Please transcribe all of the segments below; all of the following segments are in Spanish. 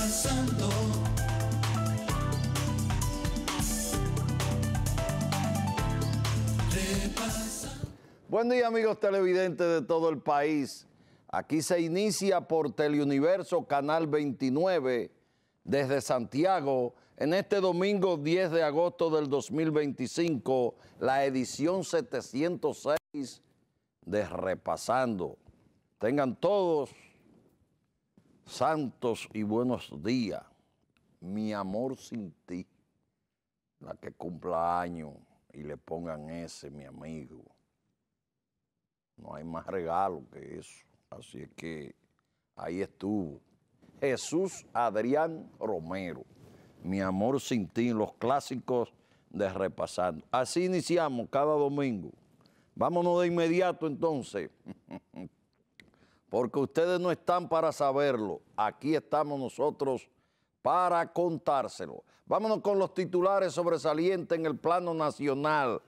Repasando. Buen día, amigos televidentes de todo el país. Aquí se inicia por Teleuniverso, Canal 29, desde Santiago, en este domingo 10 de agosto del 2025, la edición 706 de Repasando. Tengan todos santos y buenos días. Mi amor sin ti, la que cumpla años y le pongan ese, mi amigo. No hay más regalo que eso. Así es que ahí estuvo. Jesús Adrián Romero, Mi amor sin ti, los clásicos de Repasando. Así iniciamos cada domingo. Vámonos de inmediato entonces, porque ustedes no están para saberlo. Aquí estamos nosotros para contárselo. Vámonos con los titulares sobresalientes en el plano nacional.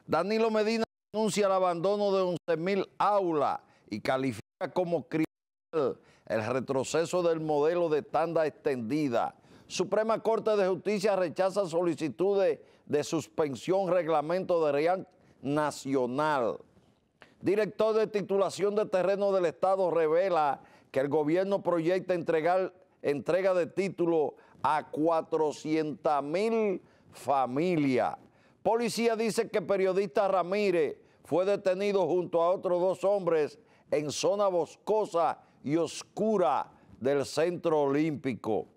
Danilo Medina anuncia el abandono de 11,000 aulas y califica como criminal el retroceso del modelo de tanda extendida. Suprema Corte de Justicia rechaza solicitudes de suspensión reglamento de REAN nacional. Director de titulación de terreno del Estado revela que el gobierno proyecta entrega de título a 400,000 familias. Policía dice que periodista Ramírez fue detenido junto a otros 2 hombres en zona boscosa y oscura del Centro Olímpico.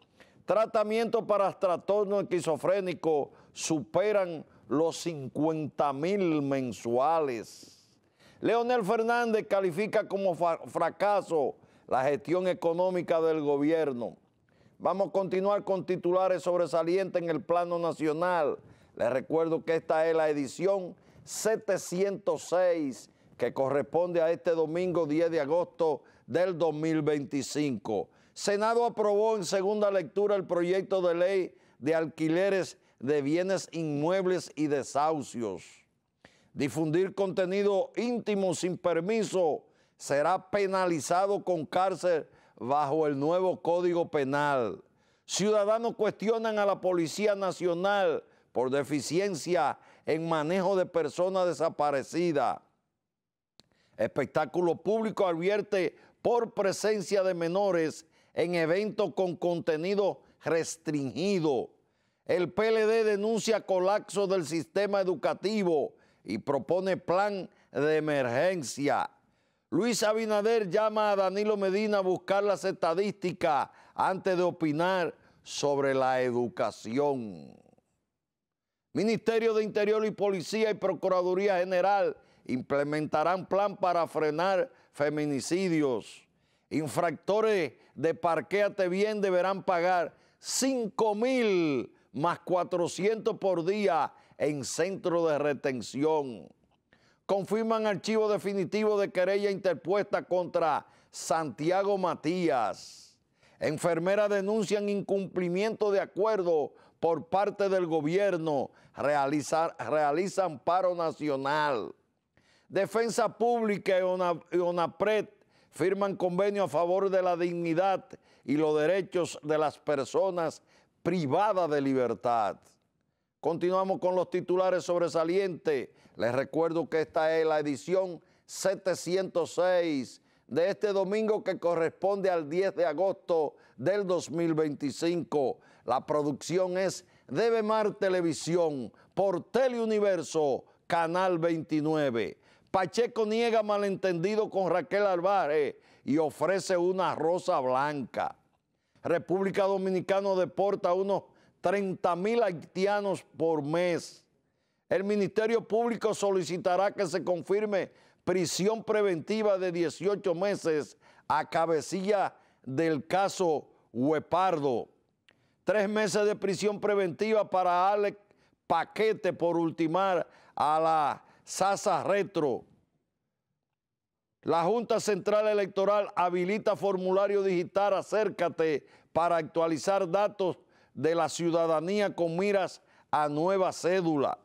Tratamientos para trastorno esquizofrénico superan los 50,000 mensuales. Leonel Fernández califica como fracaso la gestión económica del gobierno. Vamos a continuar con titulares sobresalientes en el plano nacional. Les recuerdo que esta es la edición 706 que corresponde a este domingo 10 de agosto del 2025. Senado aprobó en segunda lectura el proyecto de ley de alquileres de bienes inmuebles y desahucios. Difundir contenido íntimo sin permiso será penalizado con cárcel bajo el nuevo Código Penal. Ciudadanos cuestionan a la Policía Nacional por deficiencia en manejo de personas desaparecidas. Espectáculo público advierte por presencia de menores en eventos con contenido restringido. El PLD denuncia colapso del sistema educativo y propone plan de emergencia. Luis Abinader llama a Danilo Medina a buscar las estadísticas antes de opinar sobre la educación. Ministerio de Interior y Policía y Procuraduría General implementarán plan para frenar feminicidios. Infractores de Parquéate Bien deberán pagar 5,000 más 400 por día en centro de retención. Confirman archivo definitivo de querella interpuesta contra Santiago Matías. Enfermeras denuncian incumplimiento de acuerdo por parte del gobierno. Realizan paro nacional. Defensa Pública y ONAPRED firman convenio a favor de la dignidad y los derechos de las personas privadas de libertad. Continuamos con los titulares sobresalientes. Les recuerdo que esta es la edición 706 de este domingo que corresponde al 10 de agosto del 2025. La producción es de Bemar Televisión por Teleuniverso, Canal 29. Pacheco niega malentendido con Raquel Alvarez y ofrece una rosa blanca. República Dominicana deporta unos 30,000 haitianos por mes. El Ministerio Público solicitará que se confirme prisión preventiva de 18 meses a cabecilla del caso Huepardo. 3 meses de prisión preventiva para Alex Paquete por ultimar a la Sasa Retro. La Junta Central Electoral habilita formulario digital Acércate para actualizar datos de la ciudadanía con miras a nueva cédula.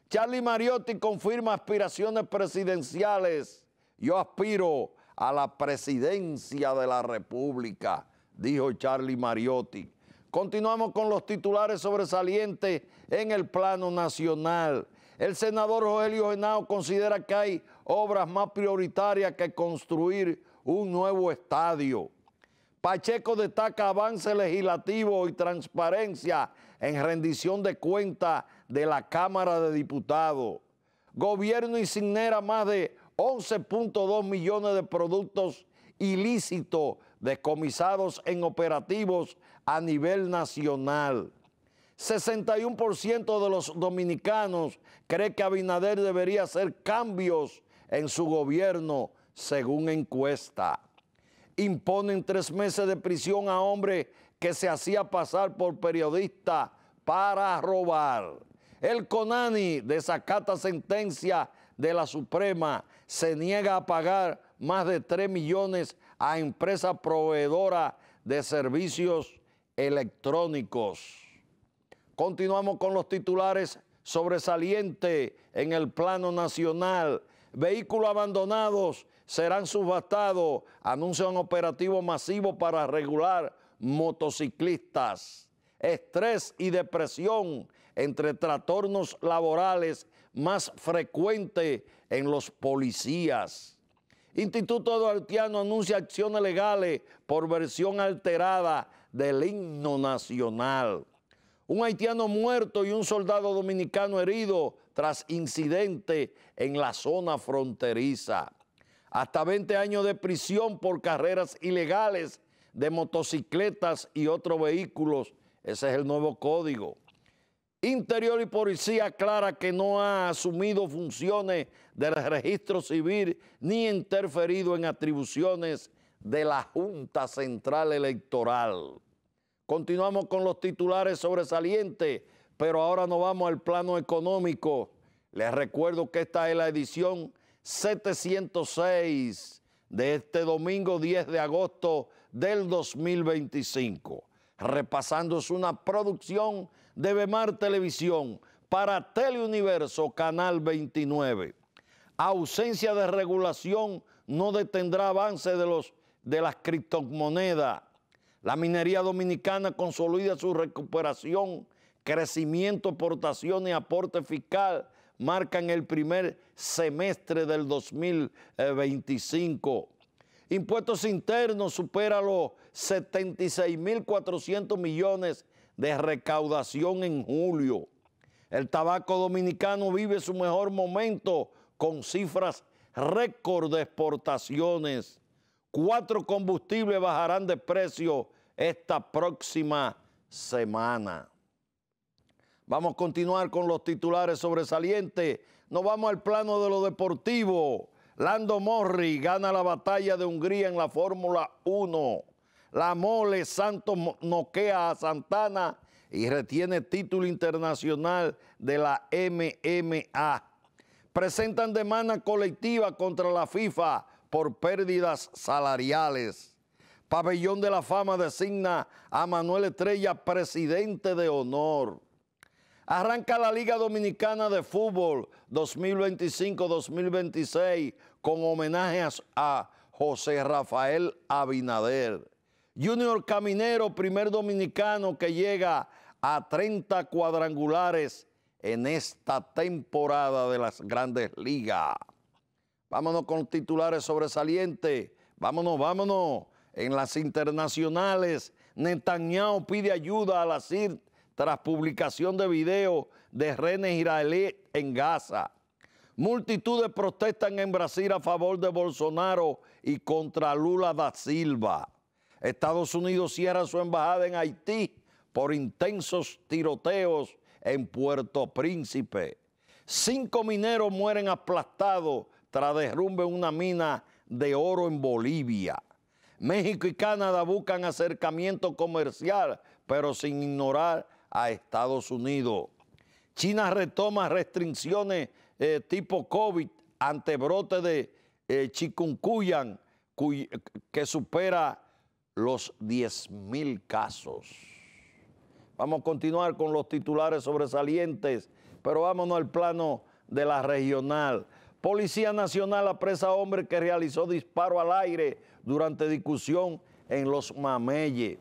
Charlie Mariotti confirma aspiraciones presidenciales. Yo aspiro a la presidencia de la República, dijo Charlie Mariotti. Continuamos con los titulares sobresalientes en el plano nacional. El senador Rogelio Henao considera que hay obras más prioritarias que construir un nuevo estadio. Pacheco destaca avance legislativo y transparencia en rendición de cuentas de la Cámara de Diputados. Gobierno incinera más de 11.2 millones de productos ilícitos decomisados en operativos a nivel nacional. 61% de los dominicanos cree que Abinader debería hacer cambios en su gobierno, según encuesta. Imponen 3 meses de prisión a hombre que se hacía pasar por periodista para robar. El CONANI desacata sentencia de la Suprema, se niega a pagar más de 3 millones a empresa proveedora de servicios electrónicos. Continuamos con los titulares sobresalientes en el plano nacional. Vehículos abandonados serán subastados. Anuncian operativo masivo para regular motociclistas. Estrés y depresión entre trastornos laborales más frecuentes en los policías. Instituto Duartiano anuncia acciones legales por versión alterada del himno nacional. Un haitiano muerto y un soldado dominicano herido tras incidente en la zona fronteriza. Hasta 20 años de prisión por carreras ilegales de motocicletas y otros vehículos. Ese es el nuevo código. Interior y Policía aclara que no ha asumido funciones del registro civil ni interferido en atribuciones de la Junta Central Electoral. Continuamos con los titulares sobresalientes, pero ahora nos vamos al plano económico. Les recuerdo que esta es la edición 706 de este domingo 10 de agosto del 2025. Repasando es una producción de Bemar Televisión para Teleuniverso, Canal 29. Ausencia de regulación no detendrá avance de las criptomonedas. La minería dominicana consolida su recuperación, crecimiento, exportaciones y aporte fiscal marcan el primer semestre del 2025. Impuestos internos supera los 76.400 millones de recaudación en julio. El tabaco dominicano vive su mejor momento con cifras récord de exportaciones. 4 combustibles bajarán de precio esta próxima semana. Vamos a continuar con los titulares sobresalientes. Nos vamos al plano de lo deportivo. Lando Norris gana la batalla de Hungría en la Fórmula 1. La Mole Santos noquea a Santana y retiene título internacional de la MMA. Presentan demanda colectiva contra la FIFA por pérdidas salariales. Pabellón de la Fama designa a Manuel Estrella presidente de honor. Arranca la Liga Dominicana de Fútbol 2025-2026 con homenajes a José Rafael Abinader. Junior Caminero, primer dominicano que llega a 30 cuadrangulares en esta temporada de las Grandes Ligas. Vámonos con titulares sobresalientes. Vámonos. En las internacionales, Netanyahu pide ayuda a la CIR tras publicación de video de rehenes israelíes en Gaza. Multitudes protestan en Brasil a favor de Bolsonaro y contra Lula da Silva. Estados Unidos cierra su embajada en Haití por intensos tiroteos en Puerto Príncipe. 5 mineros mueren aplastados tras derrumbe en una mina de oro en Bolivia. México y Canadá buscan acercamiento comercial, pero sin ignorar a Estados Unidos. China retoma restricciones tipo COVID ante brote de chikungunya que supera los 10.000 casos. Vamos a continuar con los titulares sobresalientes, pero vámonos al plano de la regional. Policía Nacional apresa a hombre que realizó disparo al aire durante discusión en Los Mameyes.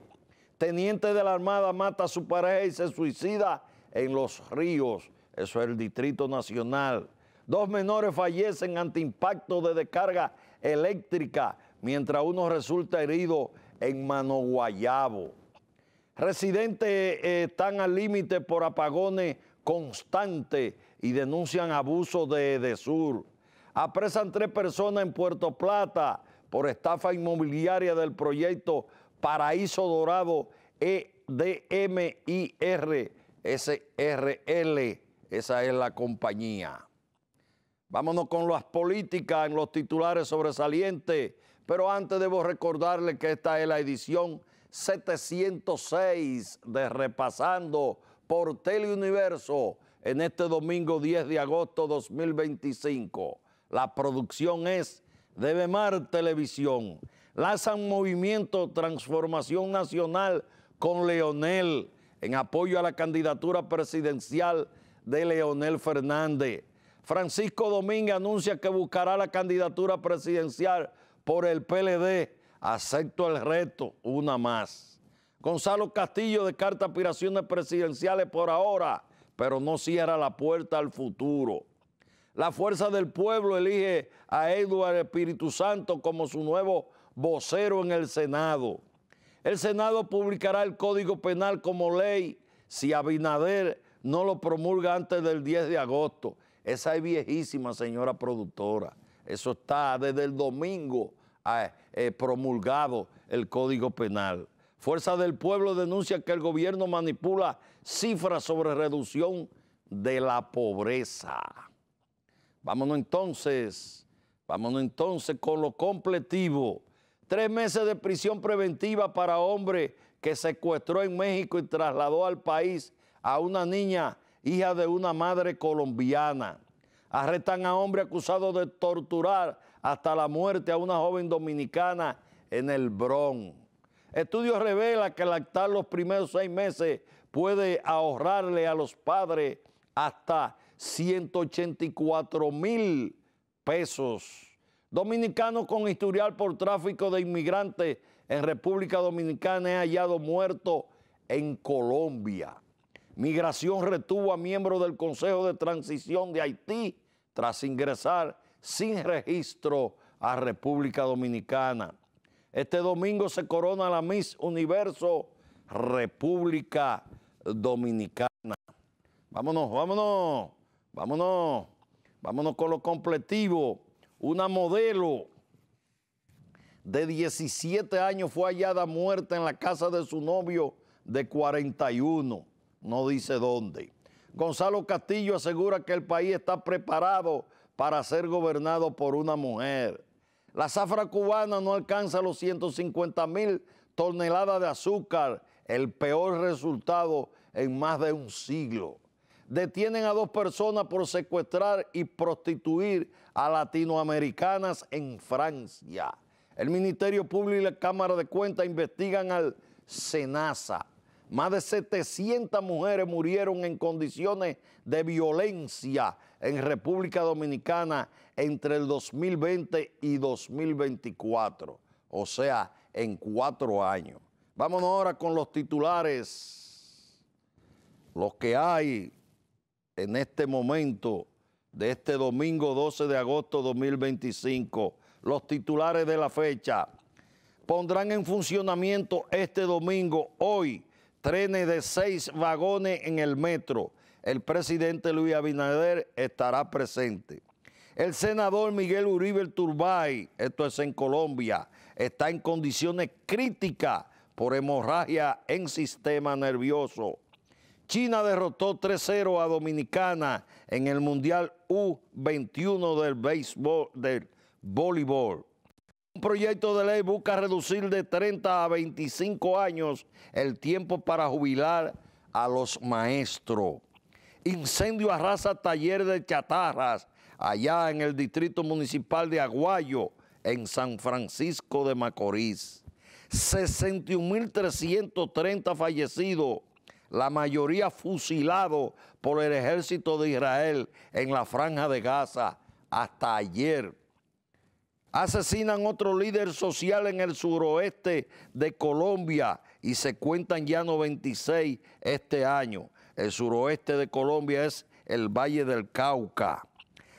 Teniente de la Armada mata a su pareja y se suicida en Los Ríos. Eso es el Distrito Nacional. 2 menores fallecen ante impacto de descarga eléctrica, mientras uno resulta herido en Manoguayabo. Residentes están al límite por apagones constantes y denuncian abuso de EDESUR. Apresan 3 personas en Puerto Plata por estafa inmobiliaria del proyecto Paraíso Dorado EDMIR SRL. Esa es la compañía. Vámonos con las políticas en los titulares sobresalientes, pero antes debo recordarle que esta es la edición 706 de Repasando por Teleuniverso en este domingo 10 de agosto 2025. La producción es de Bemar Televisión. Lanzan movimiento Transformación Nacional con Leonel en apoyo a la candidatura presidencial de Leonel Fernández. Francisco Domínguez anuncia que buscará la candidatura presidencial por el PLD. Acepto el reto, una más. Gonzalo Castillo descarta aspiraciones presidenciales por ahora, pero no cierra la puerta al futuro. La Fuerza del Pueblo elige a Eduardo Espíritu Santo como su nuevo vocero en el Senado. El Senado publicará el Código Penal como ley si Abinader no lo promulga antes del 10 de agosto. Esa es viejísima, señora productora. Eso está desde el domingo promulgado el Código Penal. Fuerza del Pueblo denuncia que el gobierno manipula cifras sobre reducción de la pobreza. Vámonos entonces con lo completivo. 3 meses de prisión preventiva para hombre que secuestró en México y trasladó al país a una niña, hija de una madre colombiana. Arrestan a hombre acusado de torturar hasta la muerte a una joven dominicana en el Bronx. Estudio revela que lactar los primeros 6 meses puede ahorrarle a los padres hasta 184,000 pesos. Dominicano con historial por tráfico de inmigrantes en República Dominicana es hallado muerto en Colombia. Migración retuvo a miembros del Consejo de Transición de Haití tras ingresar sin registro a República Dominicana. Este domingo se corona la Miss Universo República Dominicana. Vámonos con lo completivo. Una modelo de 17 años fue hallada muerta en la casa de su novio de 41. No dice dónde. Gonzalo Castillo asegura que el país está preparado para ser gobernado por una mujer. La zafra cubana no alcanza los 150,000 toneladas de azúcar, el peor resultado en más de un siglo. Detienen a 2 personas por secuestrar y prostituir a latinoamericanas en Francia. El Ministerio Público y la Cámara de Cuentas investigan al SENASA. Más de 700 mujeres murieron en condiciones de violencia en República Dominicana entre el 2020 y 2024, o sea, en 4 años. Vámonos ahora con los titulares, los que hay en este momento de este domingo 12 de agosto 2025. Los titulares de la fecha: pondrán en funcionamiento este domingo, hoy, trenes de 6 vagones en el metro. El presidente Luis Abinader estará presente. El senador Miguel Uribe Turbay, esto es en Colombia, está en condiciones críticas por hemorragia en sistema nervioso. China derrotó 3-0 a Dominicana en el Mundial U21 del voleibol. Un proyecto de ley busca reducir de 30 a 25 años el tiempo para jubilar a los maestros. Incendio arrasa taller de chatarras allá en el Distrito Municipal de Aguayo, en San Francisco de Macorís. 61.330 fallecidos, la mayoría fusilados por el ejército de Israel en la Franja de Gaza hasta ayer. Asesinan otro líder social en el suroeste de Colombia y se cuentan ya 96 este año. El suroeste de Colombia es el Valle del Cauca.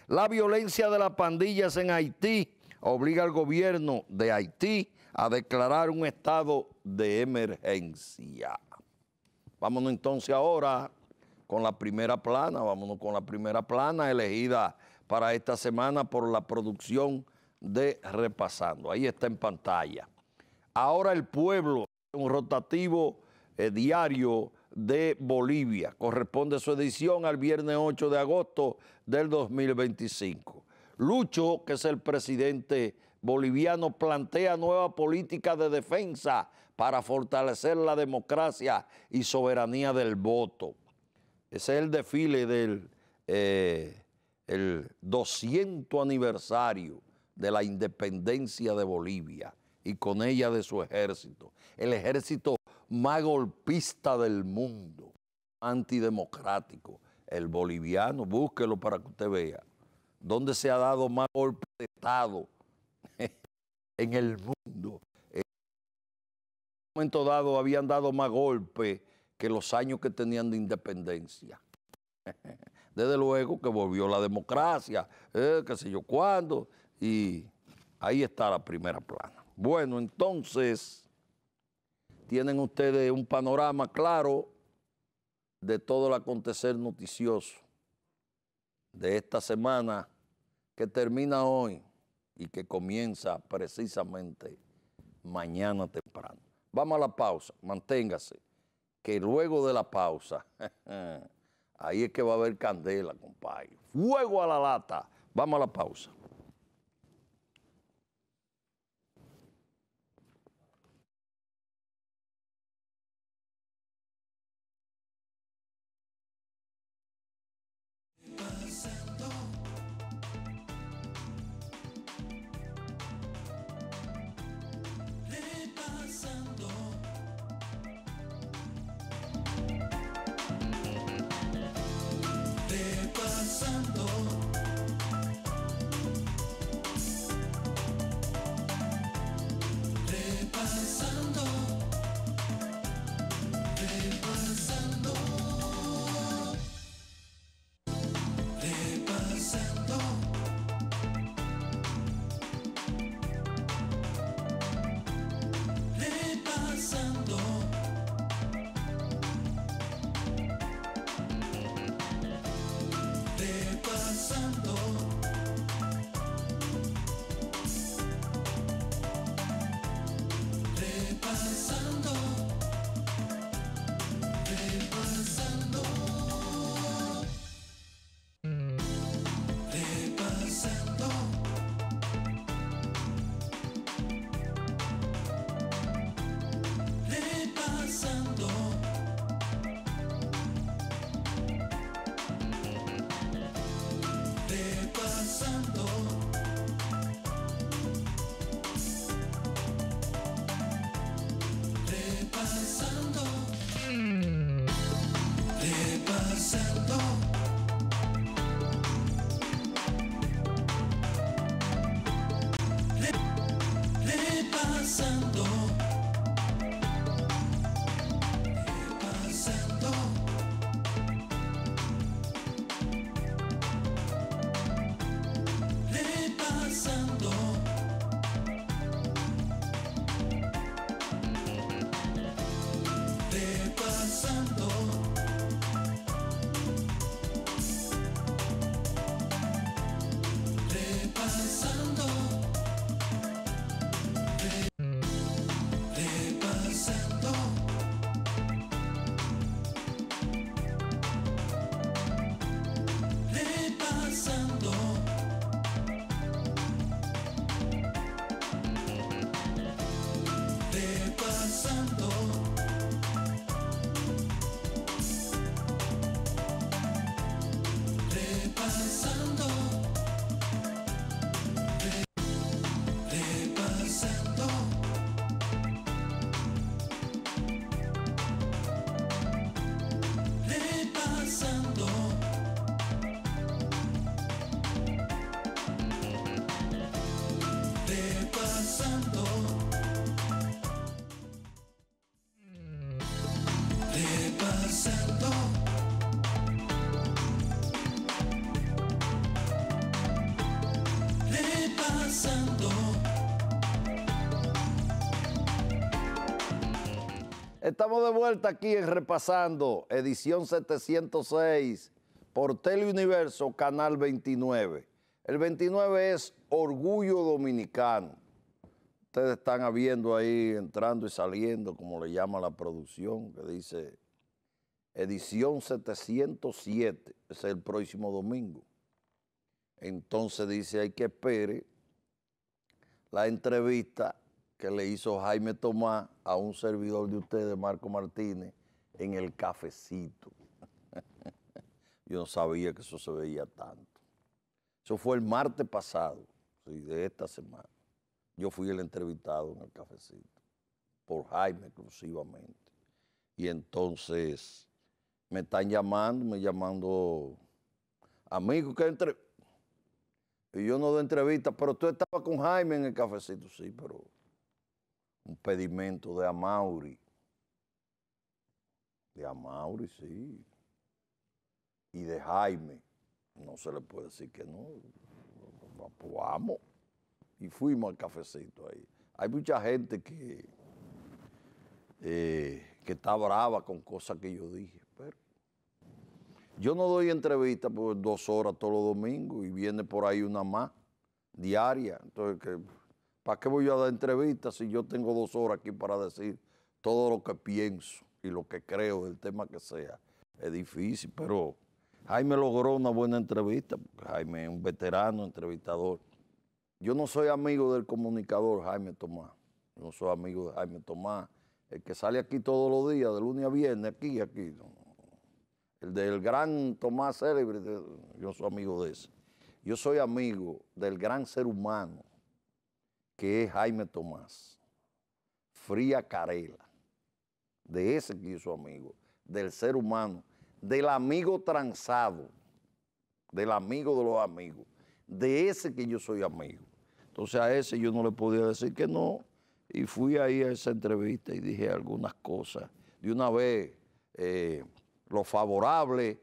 La violencia de las pandillas en Haití obliga al gobierno de Haití a declarar un estado de emergencia. Vámonos entonces ahora con la primera plana, elegida para esta semana por la producción de Repasando. Ahí está en pantalla. Ahora el pueblo, un rotativo diario de Bolivia. Corresponde su edición al viernes 8 de agosto del 2025. Lucho, que es el presidente boliviano, plantea nueva política de defensa para fortalecer la democracia y soberanía del voto. Ese es el desfile del el 200 aniversario de la independencia de Bolivia y con ella de su ejército. El ejército más golpista del mundo, antidemocrático, el boliviano, búsquelo para que usted vea. ¿Dónde se ha dado más golpe de Estado en el mundo? En un momento dado habían dado más golpe que los años que tenían de independencia. Desde luego que volvió la democracia, qué sé yo cuándo, y ahí está la primera plana. Bueno, entonces, tienen ustedes un panorama claro de todo el acontecer noticioso de esta semana que termina hoy y que comienza precisamente mañana temprano. Vamos a la pausa, manténgase, que luego de la pausa, ahí es que va a haber candela, compadre. Fuego a la lata. Vamos a la pausa. Estamos de vuelta aquí en Repasando, edición 706, por Teleuniverso, canal 29. El 29 es Orgullo Dominicano. Ustedes están viendo ahí, entrando y saliendo, como le llama la producción, que dice edición 707, es el próximo domingo. Entonces dice, hay que espere la entrevista que le hizo Jaime Tomás a un servidor de ustedes, Marco Martínez, en el cafecito. Yo no sabía que eso se veía tanto. Eso fue el martes pasado, sí, de esta semana. Yo fui el entrevistado en el cafecito, por Jaime exclusivamente. Y entonces me están llamando amigos que y yo no doy entrevista, pero tú estabas con Jaime en el cafecito, sí, pero un pedimento de Amaury. De Amaury, sí. Y de Jaime. No se le puede decir que no. Pues vamos. Y fuimos al cafecito ahí. Hay mucha gente que está brava con cosas que yo dije, pero yo no doy entrevistas por 2 horas todos los domingos y viene por ahí una más diaria. Entonces, ¿para qué voy yo a dar entrevistas si yo tengo 2 horas aquí para decir todo lo que pienso y lo que creo del tema que sea? Es difícil, pero Jaime logró una buena entrevista, porque Jaime es un veterano entrevistador. Yo no soy amigo del comunicador Jaime Tomás, yo no soy amigo de Jaime Tomás, el que sale aquí todos los días, de lunes a viernes, aquí. El del gran Tomás célebre, yo soy amigo de ese. Yo soy amigo del gran ser humano que es Jaime Tomás, Fría Carela, de ese que yo soy amigo, del ser humano, del amigo transado, del amigo de los amigos, de ese que yo soy amigo. Entonces a ese yo no le podía decir que no, y fui ahí a esa entrevista y dije algunas cosas. De una vez, lo favorable,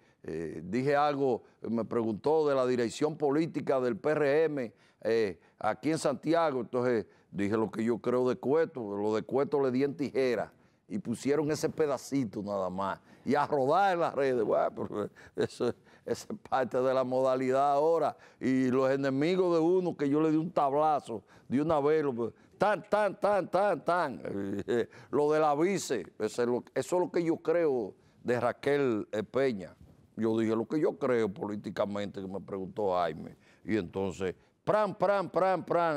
dije algo, me preguntó de la dirección política del PRM aquí en Santiago, entonces dije lo que yo creo de Cueto, lo de Cueto le di en tijera y pusieron ese pedacito nada más y a rodar en las redes. Bueno, pero eso es parte de la modalidad ahora, y los enemigos de uno que yo le di un tablazo de una vez, tan. Lo de la vice, eso es lo que yo creo de Raquel Peña. Yo dije lo que yo creo políticamente, que me preguntó Jaime. Y entonces, pran,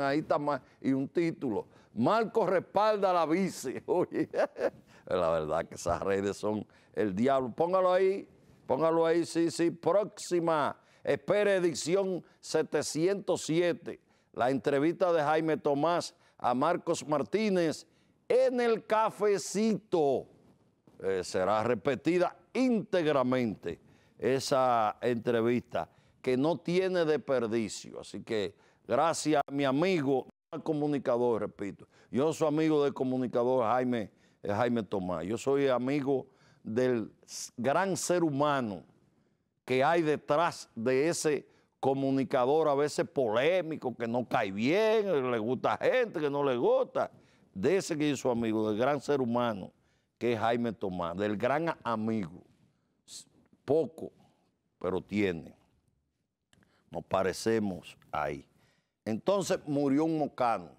ahí está más. Y un título, Marco respalda a la vice. Oye, la verdad que esas redes son el diablo. Póngalo ahí, sí, próxima. Espere edición 707. La entrevista de Jaime Tomás a Marcos Martínez en el cafecito. Será repetida íntegramente esa entrevista que no tiene desperdicio. Así que gracias a mi amigo, al comunicador, repito. Yo soy amigo del comunicador Jaime Tomás. Yo soy amigo del gran ser humano que hay detrás de ese comunicador, a veces polémico, que no cae bien, le gusta a gente, que no le gusta. De ese que yo soy amigo, del gran ser humano que es Jaime Tomás, del gran amigo. Poco, pero tiene. Nos parecemos ahí. Entonces murió un mocano.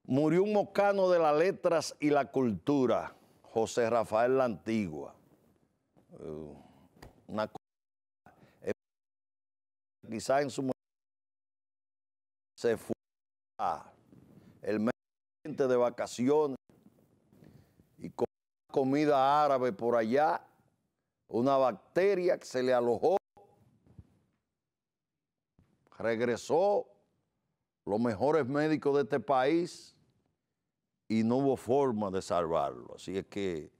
Murió un mocano de las letras y la cultura, José Rafael La Antigua. Una cosa, quizás en su momento se fue el mes de vacaciones y con comida árabe por allá, una bacteria que se le alojó, regresó los mejores médicos de este país y no hubo forma de salvarlo. Así es que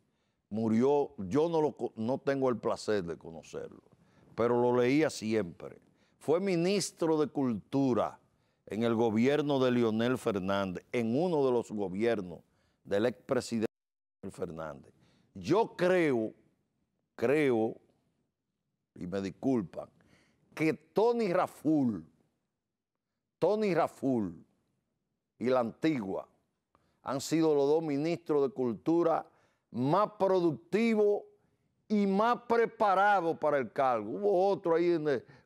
murió. Yo no tengo el placer de conocerlo, pero lo leía siempre. Fue ministro de Cultura en el gobierno de Leonel Fernández, en uno de los gobiernos del expresidente Leonel Fernández. Yo creo, y me disculpan, que Tony Raful y La Antigua han sido los dos ministros de Cultura más productivos y más preparados para el cargo. Hubo otro ahí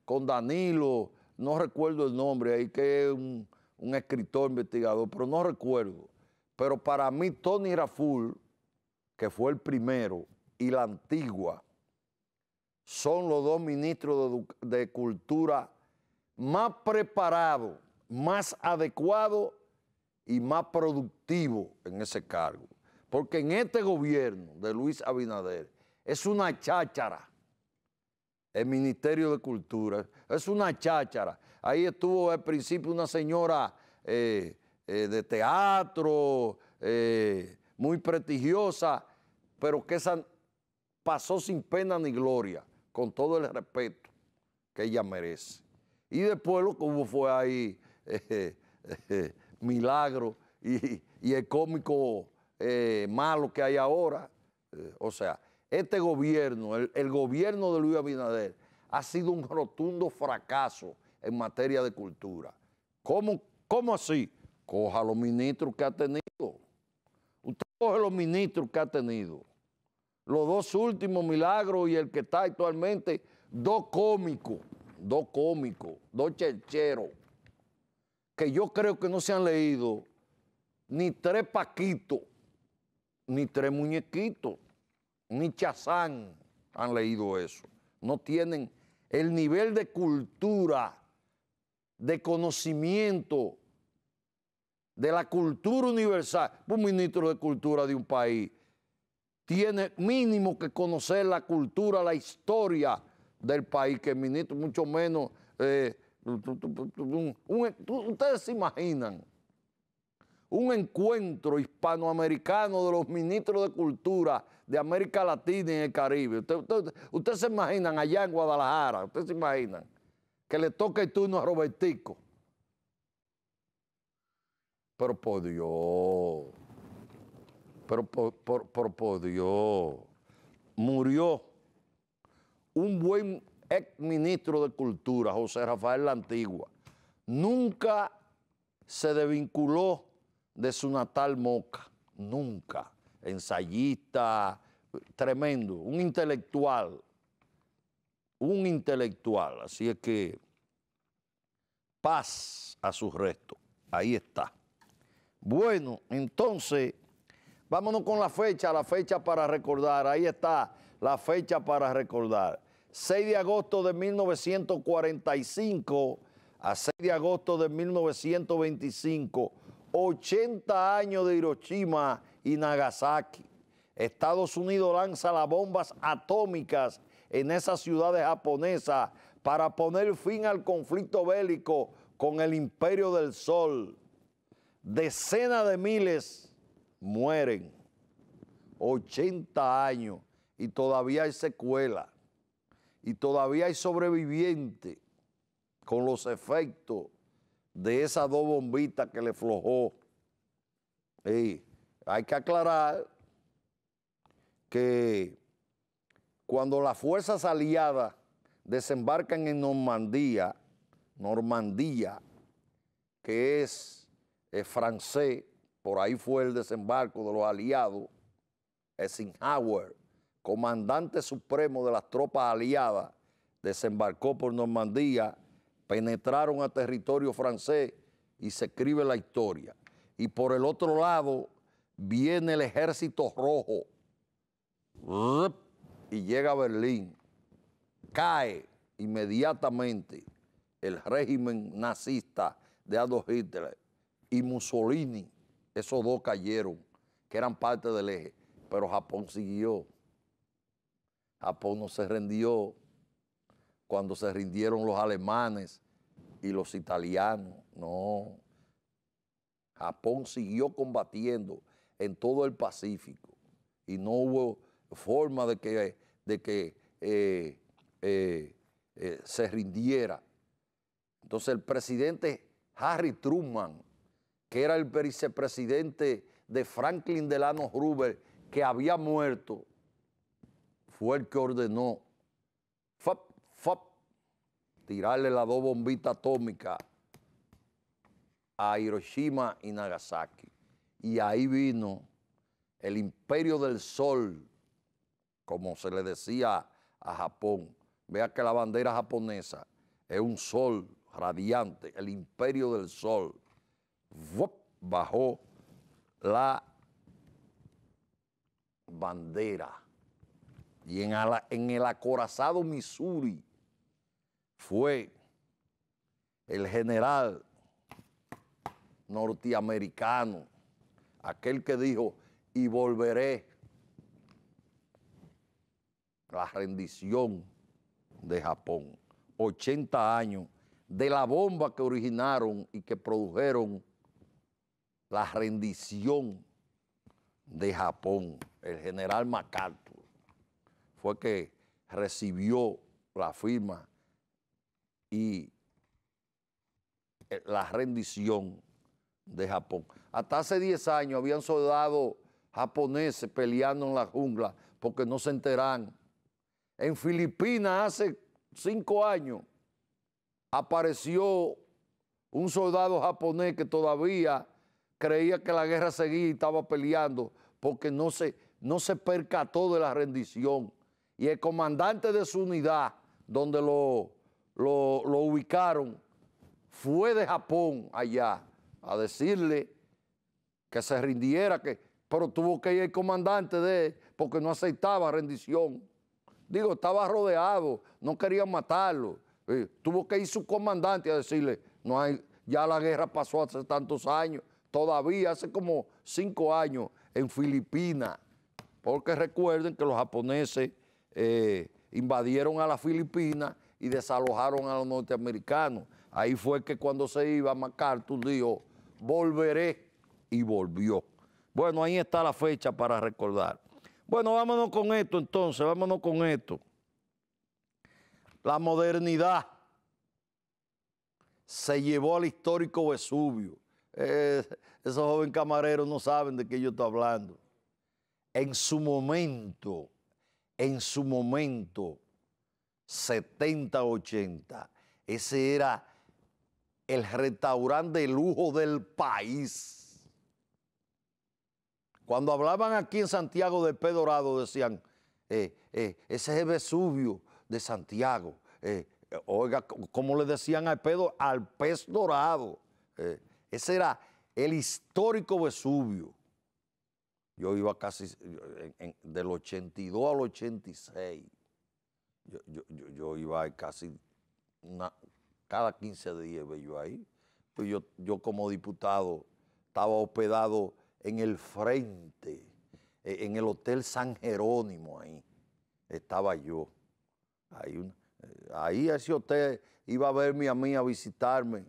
con Danilo, no recuerdo el nombre, ahí que es un escritor investigador, pero no recuerdo. Pero para mí Tony Raful, que fue el primero, y la Antigua, son los dos ministros de Cultura más preparados, más adecuados y más productivos en ese cargo. Porque en este gobierno de Luis Abinader es una cháchara el Ministerio de Cultura, es una cháchara. Ahí estuvo al principio una señora de teatro, muy prestigiosa, pero que esa pasó sin pena ni gloria, con todo el respeto que ella merece. Y después lo que hubo fue ahí Milagro y el cómico malo que hay ahora. O sea, este gobierno, el gobierno de Luis Abinader, ha sido un rotundo fracaso en materia de cultura. ¿Cómo así? Coja los ministros que ha tenido. Usted coge los ministros que ha tenido. Los dos últimos, Milagro y el que está actualmente, dos cómicos, dos chercheros, que yo creo que no se han leído ni tres Paquitos, ni tres muñequitos, ni Chazán han leído eso. No tienen el nivel de cultura, de conocimiento, de la cultura universal. Un ministro de Cultura de un país tiene mínimo que conocer la cultura, la historia del país, que el ministro, mucho menos. Ustedes se imaginan un encuentro hispanoamericano de los ministros de Cultura de América Latina y el Caribe. Ustedes se imaginan allá en Guadalajara, ustedes se imaginan que le toque el turno a Robertico. Pero por Dios, por Dios, murió un buen ex ministro de Cultura, José Rafael La Antigua. Nunca se desvinculó de su natal Moca, nunca. Ensayista, tremendo, un intelectual. Así es que paz a sus restos, ahí está. Bueno, entonces, vámonos con la fecha para recordar. Ahí está la fecha para recordar. 6 de agosto de 1945 a 6 de agosto de 1925, 80 años de Hiroshima y Nagasaki. Estados Unidos lanza las bombas atómicas en esas ciudades japonesas para poner fin al conflicto bélico con el Imperio del Sol. Decenas de miles mueren, 80 años, y todavía hay secuelas, y todavía hay sobrevivientes con los efectos de esas dos bombitas que le flojó. Hay que aclarar que cuando las fuerzas aliadas desembarcan en Normandía, que es francés, por ahí fue el desembarco de los aliados, Eisenhower, comandante supremo de las tropas aliadas, desembarcó por Normandía, penetraron a territorio francés y se escribe la historia. Y por el otro lado viene el Ejército Rojo y llega a Berlín. Cae inmediatamente el régimen nazista de Adolf Hitler y Mussolini. Esos dos cayeron, que eran parte del eje, pero Japón siguió. Japón no se rindió cuando se rindieron los alemanes y los italianos, no. Japón siguió combatiendo en todo el Pacífico y no hubo forma de que se rindiera. Entonces el presidente Harry Truman, que era el vicepresidente de Franklin Delano Roosevelt, que había muerto, fue el que ordenó tirarle las dos bombitas atómicas a Hiroshima y Nagasaki. y ahí vino el imperio del sol, como se le decía a Japón. Vea que la bandera japonesa es un sol radiante, el imperio del sol. ¡Vup! Bajó la bandera. Y en el acorazado Missouri fue el general norteamericano, aquel que dijo, y volveré, la rendición de Japón. 80 años de la bomba que originaron y que produjeron la rendición de Japón. El general MacArthur fue que recibió la firma y la rendición de Japón. Hasta hace 10 años habían soldados japoneses peleando en la jungla porque no se enteran. En Filipinas hace 5 años apareció un soldado japonés que todavía creía que la guerra seguía y estaba peleando porque no se percató de la rendición. Y el comandante de su unidad, donde lo ubicaron, fue de Japón allá a decirle que se rindiera, pero tuvo que ir el comandante de él porque no aceptaba rendición. Digo, estaba rodeado, no querían matarlo. Tuvo que ir su comandante a decirle, no hay, ya la guerra pasó hace tantos años, todavía hace como 5 años en Filipinas, porque recuerden que los japoneses invadieron a las Filipinas y desalojaron a los norteamericanos. Ahí fue que cuando se iba MacArthur dijo, volveré, y volvió. Bueno, ahí está la fecha para recordar. Bueno, vámonos con esto entonces, vámonos con esto. La modernidad se llevó al histórico Vesubio. Esos jóvenes camareros no saben de qué yo estoy hablando. En su momento, 70, 80, ese era el restaurante de lujo del país. Cuando hablaban aquí en Santiago del Pez Dorado decían, ese es el Vesubio de Santiago. Oiga, como le decían al pez dorado. Ese era el histórico Vesubio. Yo iba casi del 82 al 86. Yo iba casi cada 15 días yo ahí. Pues yo como diputado estaba hospedado en el frente, en el Hotel San Jerónimo, ahí estaba yo. Ahí ese hotel iba a verme a mí, a visitarme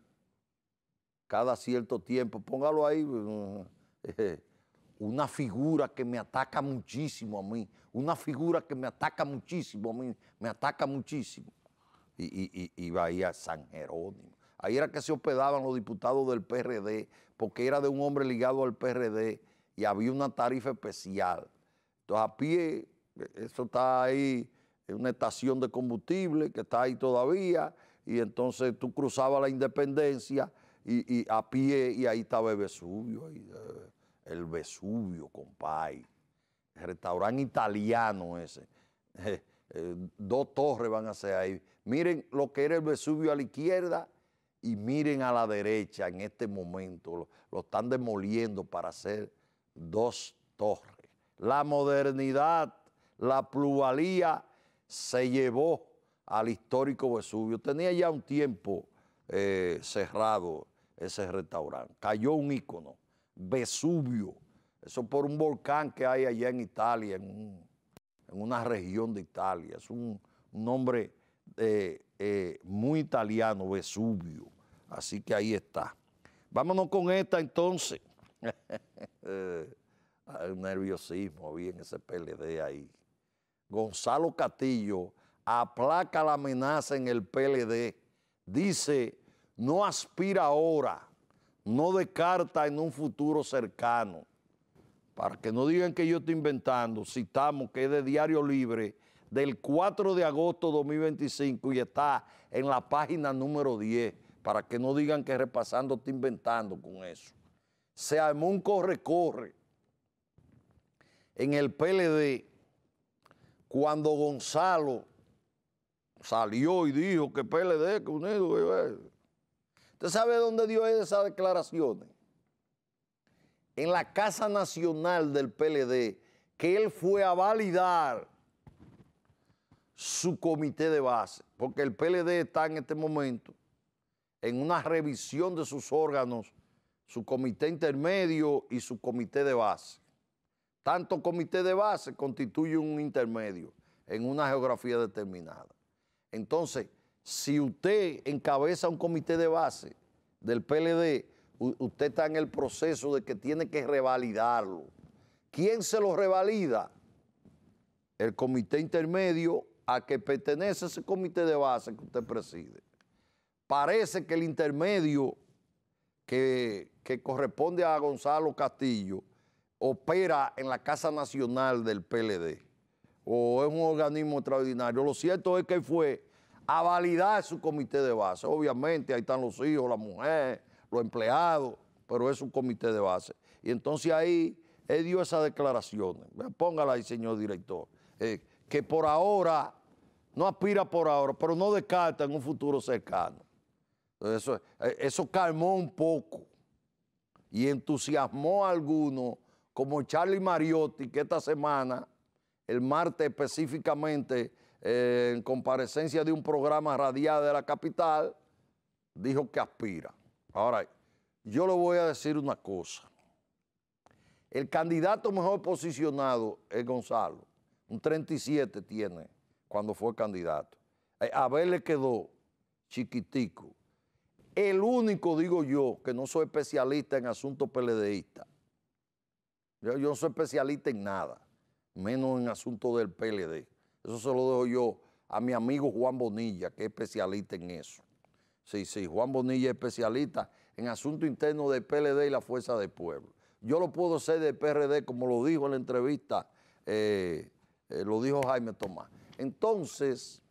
cada cierto tiempo. Póngalo ahí. Una figura que me ataca muchísimo a mí, una figura que me ataca muchísimo a mí, me ataca muchísimo. Y iba ahí a San Jerónimo. Ahí era que se hospedaban los diputados del PRD, porque era de un hombre ligado al PRD y había una tarifa especial. Entonces a pie, eso está ahí, en una estación de combustible que está ahí todavía, y entonces tú cruzabas la Independencia y a pie, y ahí estaba el Vesubio, el Vesubio, compadre. El restaurante italiano ese. 2 torres van a ser ahí. Miren lo que era el Vesubio a la izquierda y miren a la derecha en este momento. Lo están demoliendo para hacer 2 torres. La modernidad, la plusvalía se llevó al histórico Vesubio. Tenía ya un tiempo cerrado ese restaurante. Cayó un ícono, Vesubio. Eso por un volcán que hay allá en Italia, en una región de Italia. Es un nombre muy italiano, Vesubio. Así que ahí está. Vámonos con esta entonces. Hay un nerviosismo había en ese PLD ahí. Gonzalo Castillo aplaca la amenaza en el PLD. Dice, no aspira ahora, no descarta en un futuro cercano. Para que no digan que yo estoy inventando, citamos que es de Diario Libre del 4 de agosto de 2025 y está en la página número 10, para que no digan que Repasando está inventando con eso. se armó un corre-corre en el PLD cuando Gonzalo salió y dijo que PLD, que unido. ¿Usted sabe dónde dio esas declaraciones? En la Casa Nacional del PLD, que él fue a validar su comité de base, porque el PLD está en este momento en una revisión de sus órganos, su comité intermedio y su comité de base. Tanto comité de base constituye un intermedio en una geografía determinada. Entonces, si usted encabeza un comité de base del PLD, usted está en el proceso de que tiene que revalidarlo. ¿Quién se lo revalida? El comité intermedio a que pertenece ese comité de base que usted preside. Parece que el intermedio que corresponde a Gonzalo Castillo opera en la Casa Nacional del PLD o es un organismo extraordinario. Lo cierto es que él fue a validar su comité de base. Obviamente ahí están los hijos, la mujer, los empleados, pero es un comité de base. Y entonces ahí él dio esas declaraciones. Póngala ahí, señor director. Que por ahora, no aspira por ahora, pero no descarta en un futuro cercano. Eso calmó un poco y entusiasmó a algunos, como Charlie Mariotti, que esta semana, el martes específicamente, en comparecencia de un programa radial de la capital, dijo que aspira. Ahora, yo le voy a decir una cosa. El candidato mejor posicionado es Gonzalo. Un 37 tiene cuando fue candidato. A Abel le quedó chiquitico. El único, digo yo, que no soy especialista en asuntos PLDistas. Yo no soy especialista en nada, menos en asuntos del PLD. Eso se lo dejo yo a mi amigo Juan Bonilla, que es especialista en eso. Sí, Juan Bonilla es especialista en asuntos internos del PLD y la Fuerza del Pueblo. Yo lo puedo ser del PRD, como lo dijo en la entrevista, lo dijo Jaime Tomás. Entonces,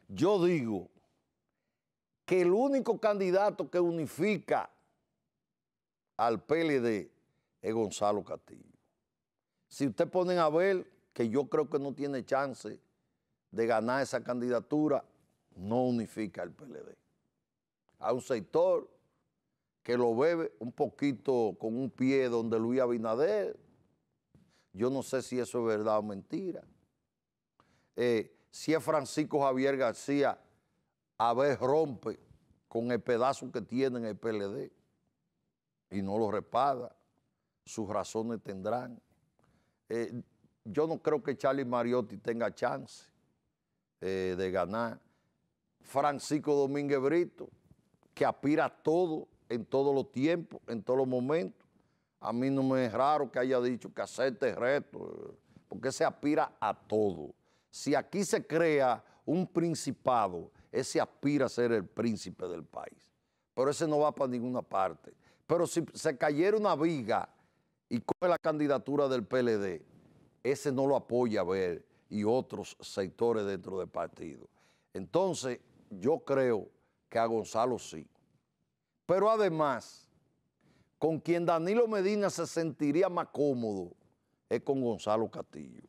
yo digo que el único candidato que unifica al PLD es Gonzalo Castillo. Si usted pone a ver, que yo creo que no tiene chance de ganar esa candidatura, no unifica al PLD. Hay un sector que lo ve un poquito con un pie donde Luis Abinader. Yo no sé si eso es verdad o mentira. Si es Francisco Javier García, a ver, rompe con el pedazo que tiene en el PLD y no lo repaga, sus razones tendrán. Yo no creo que Charlie Mariotti tenga chance de ganar. Francisco Domínguez Brito, que aspira a todo, en todos los tiempos, en todos los momentos. A mí no me es raro que haya dicho que acepte el reto, porque se aspira a todo. Si aquí se crea un principado, ese aspira a ser el príncipe del país. Pero ese no va para ninguna parte. Pero si se cayera una viga y coge la candidatura del PLD, ese no lo apoya a ver y otros sectores dentro del partido. Entonces, yo creo que a Gonzalo sí. Pero además, con quien Danilo Medina se sentiría más cómodo es con Gonzalo Castillo.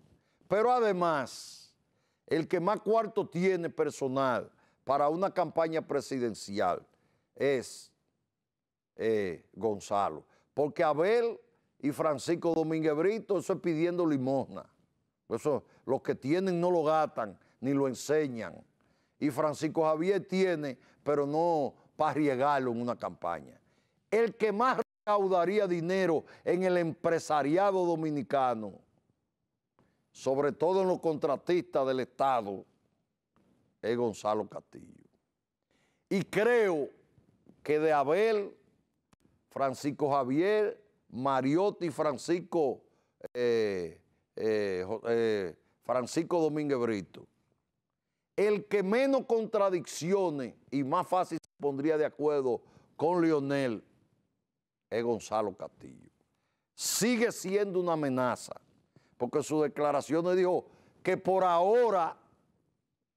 Pero además, el que más cuarto tiene personal para una campaña presidencial es Gonzalo. Porque Abel y Francisco Domínguez Brito, eso es pidiendo limosna. Eso, los que tienen no lo gastan, ni lo enseñan. Y Francisco Javier tiene, pero no para riegarlo en una campaña. El que más recaudaría dinero en el empresariado dominicano, sobre todo en los contratistas del Estado, es Gonzalo Castillo. Y creo que de Abel, Francisco Javier, Mariotti, Francisco Domínguez Brito, el que menos contradicciones y más fácil se pondría de acuerdo con Leonel es Gonzalo Castillo. Sigue siendo una amenaza, porque sus declaraciones dijo que por ahora,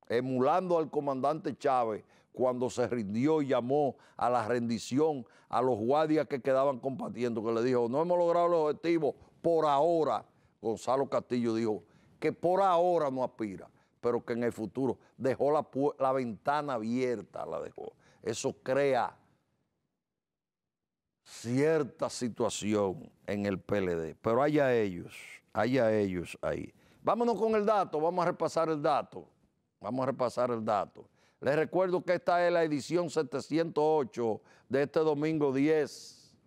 emulando al comandante Chávez, cuando se rindió y llamó a la rendición a los guardias que quedaban combatiendo, que le dijo, no hemos logrado el objetivo por ahora. Gonzalo Castillo dijo que por ahora no aspira, pero que en el futuro dejó la ventana abierta, la dejó. Eso crea cierta situación en el PLD, pero haya ellos ahí. Vámonos con el dato, vamos a repasar el dato. Les recuerdo que esta es la edición 708 de este domingo 10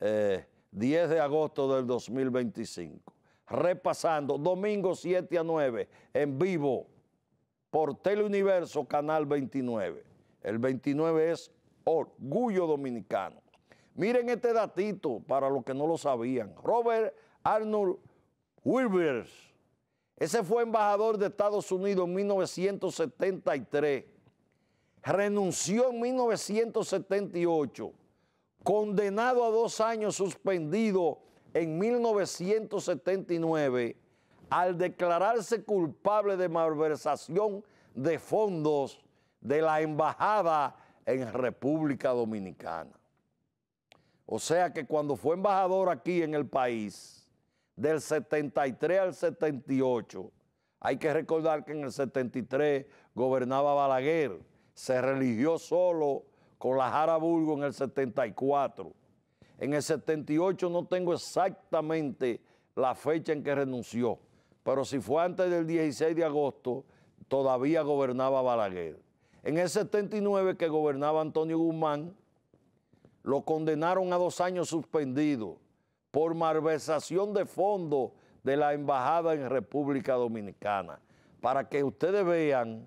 de agosto del 2025. Repasando, domingo 7 a 9, en vivo, por Teleuniverso, Canal 29. El 29 es Orgullo Dominicano. Miren este datito para los que no lo sabían. Robert Arnold Wilbers, ese fue embajador de Estados Unidos en 1973, renunció en 1978, condenado a 2 años suspendido en 1979 al declararse culpable de malversación de fondos de la embajada en República Dominicana. O sea que cuando fue embajador aquí en el país, del 73 al 78, hay que recordar que en el 73 gobernaba Balaguer, se religió solo con la Jara Burgo en el 74. En el 78 no tengo exactamente la fecha en que renunció, pero si fue antes del 16 de agosto, todavía gobernaba Balaguer. En el 79 que gobernaba Antonio Guzmán, lo condenaron a 2 años suspendido por malversación de fondos de la embajada en República Dominicana, para que ustedes vean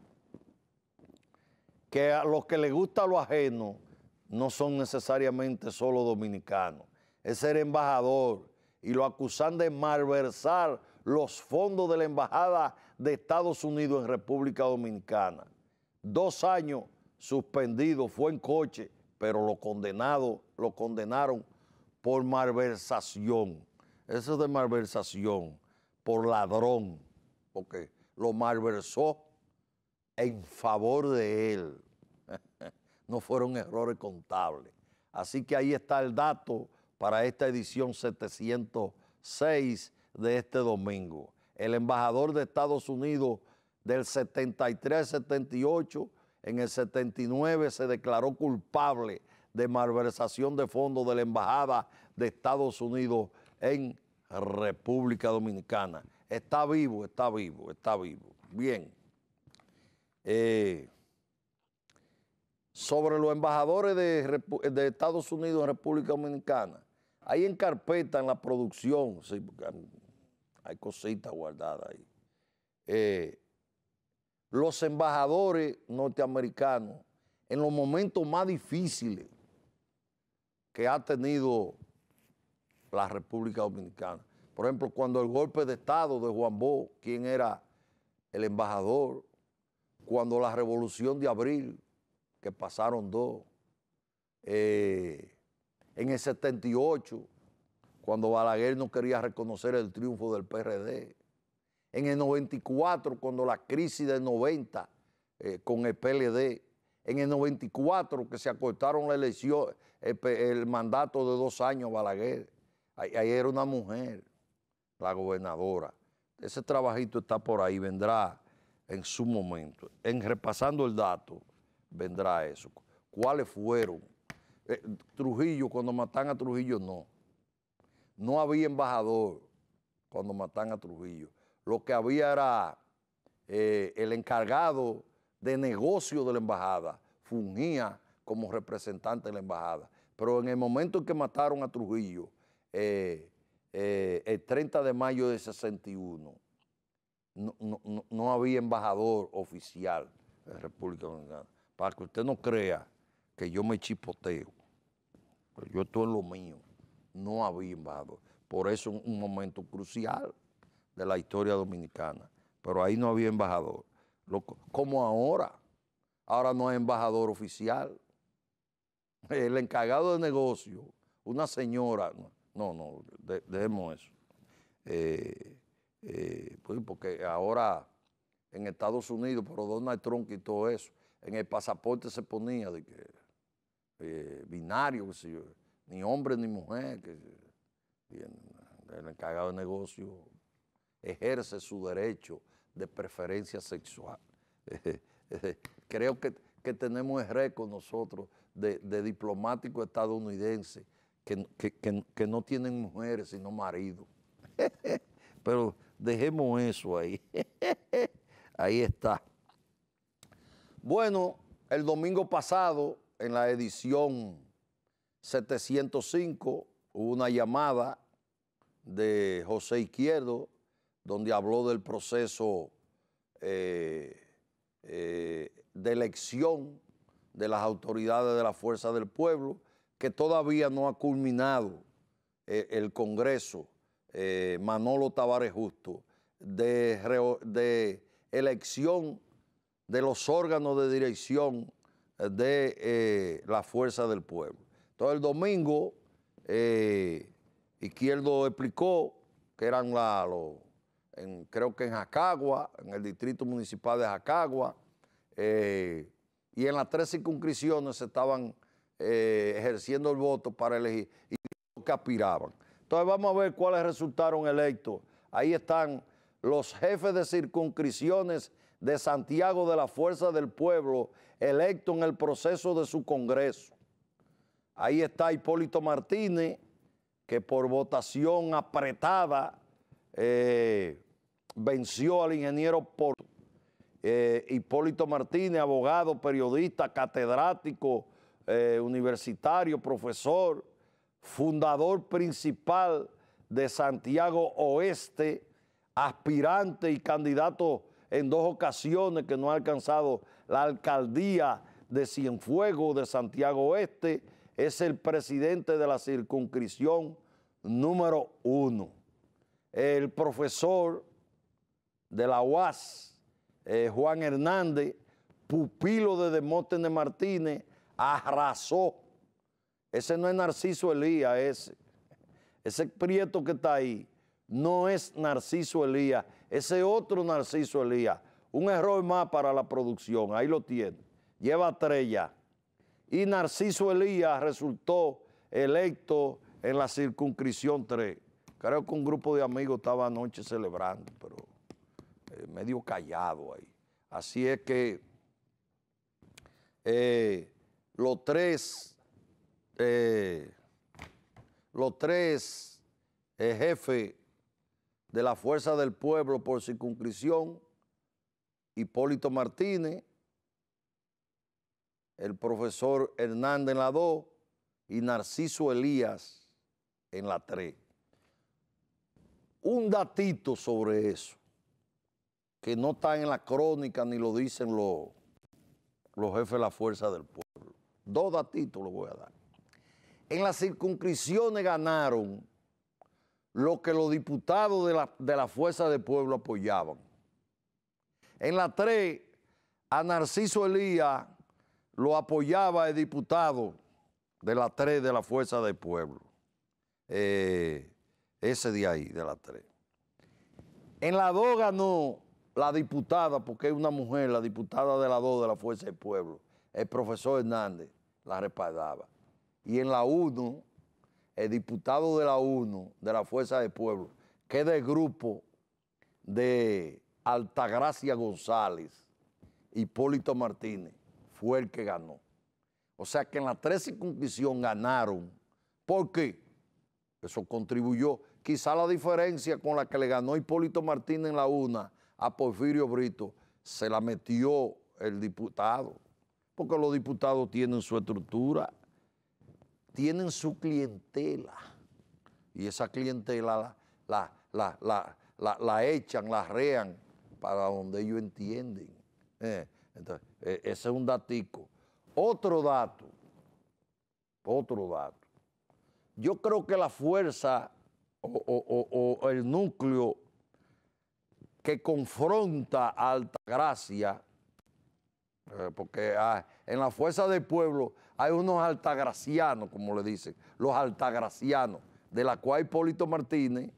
que a los que les gusta lo ajeno no son necesariamente solo dominicanos. Es ser embajador y lo acusan de malversar los fondos de la embajada de Estados Unidos en República Dominicana. 2 años suspendido, fue en coche, pero lo condenaron por malversación. Eso de malversación, por ladrón, porque lo malversó en favor de él. No fueron errores contables. Así que ahí está el dato para esta edición 706 de este domingo. El embajador de Estados Unidos del 73 al 78, en el 79 se declaró culpable de malversación de fondos de la embajada de Estados Unidos en República Dominicana. Está vivo. Bien. Sobre los embajadores de Estados Unidos en República Dominicana, hay en carpeta en la producción, sí, porque hay cositas guardadas ahí. Los embajadores norteamericanos, en los momentos más difíciles que ha tenido la República Dominicana, por ejemplo, cuando el golpe de Estado de Juan Bosch, quien era el embajador, cuando la Revolución de Abril, que pasaron 2, en el 78, cuando Balaguer no quería reconocer el triunfo del PRD, en el 94, cuando la crisis del 90 con el PLD, en el 94 que se acortaron la elección, el mandato de 2 años a Balaguer, ahí era una mujer, la gobernadora. Ese trabajito está por ahí, vendrá en su momento. En repasando el dato, vendrá eso. ¿Cuáles fueron? Trujillo, cuando matan a Trujillo, no había embajador cuando matan a Trujillo. Lo que había era el encargado de negocio de la embajada, fungía como representante de la embajada. Pero en el momento en que mataron a Trujillo, el 30 de mayo de 61, no había embajador oficial de la República Dominicana. Para que usted no crea que yo me chipoteo, pero yo estoy en lo mío. No había embajador. Por eso es un momento crucial de la historia dominicana. Pero ahí no había embajador. Como ahora. Ahora no hay embajador oficial. El encargado de negocio, una señora, dejemos eso. Pues porque ahora en Estados Unidos, pero Donald Trump y todo eso, en el pasaporte se ponía de que binario, qué sé yo, ni hombre ni mujer, que el encargado de negocio ejerce su derecho de preferencia sexual. Creo que tenemos el récord nosotros de diplomáticos estadounidenses que no tienen mujeres sino maridos. Pero dejemos eso ahí. Ahí está. Bueno, el domingo pasado, en la edición 705, hubo una llamada de José Izquierdo, donde habló del proceso de elección de las autoridades de la Fuerza del Pueblo, que todavía no ha culminado el Congreso Manolo Tavares Justo, de elección de los órganos de dirección de la Fuerza del Pueblo. Entonces el domingo Izquierdo explicó que eran creo que en Jacagua, en el distrito municipal de Jacagua, y en las 3 circunscripciones se estaban ejerciendo el voto para elegir y los que aspiraban. Entonces vamos a ver cuáles resultaron electos. Ahí están los jefes de circunscripciones de Santiago de la Fuerza del Pueblo electos en el proceso de su congreso. Ahí está Hipólito Martínez, que por votación apretada venció al ingeniero Porto. Hipólito Martínez, abogado, periodista, catedrático, universitario, profesor, fundador principal de Santiago Oeste, aspirante y candidato en 2 ocasiones que no ha alcanzado la alcaldía de Cienfuegos de Santiago Oeste, es el presidente de la circunscripción número 1. El profesor de la UAS, Juan Hernández, pupilo de Demóstenes Martínez, arrasó. Ese no es Narciso Elías, ese prieto que está ahí, no es Narciso Elías, ese otro Narciso Elías. Un error más para la producción, ahí lo tiene, lleva 3 ya. Y Narciso Elías resultó electo en la circunscripción 3. Creo que un grupo de amigos estaba anoche celebrando, pero medio callado ahí. Así es que los tres jefes de la Fuerza del Pueblo por circunscripción, Hipólito Martínez, el profesor Hernández en la 2 y Narciso Elías en la 3. Un datito sobre eso, que no está en la crónica ni lo dicen los jefes de la Fuerza del Pueblo. 2 datitos les voy a dar. En las circunscripciones ganaron lo que los diputados de la Fuerza del Pueblo apoyaban. En la 3, a Narciso Elías lo apoyaba el diputado de la 3 de la Fuerza del Pueblo. Ese de ahí, de la 3. En la 2 ganó la diputada, porque es una mujer, la diputada de la 2 de la Fuerza del Pueblo. El profesor Hernández la respaldaba. Y en la 1, el diputado de la 1 de la Fuerza del Pueblo, que es del grupo de Altagracia González, Hipólito Martínez, fue el que ganó. O sea que en la 3 circunscripciones ganaron. ¿Por qué? Eso contribuyó. Quizá la diferencia con la que le ganó Hipólito Martínez en la 1 a Porfirio Brito se la metió el diputado, porque los diputados tienen su estructura, tienen su clientela, y esa clientela la echan, la rean para donde ellos entienden. Entonces, ese es un datico. Otro dato. Yo creo que la fuerza o el núcleo que confronta a Altagracia, porque en la Fuerza del Pueblo hay unos altagracianos, como le dicen, los altagracianos, de la cual Hipólito Martínez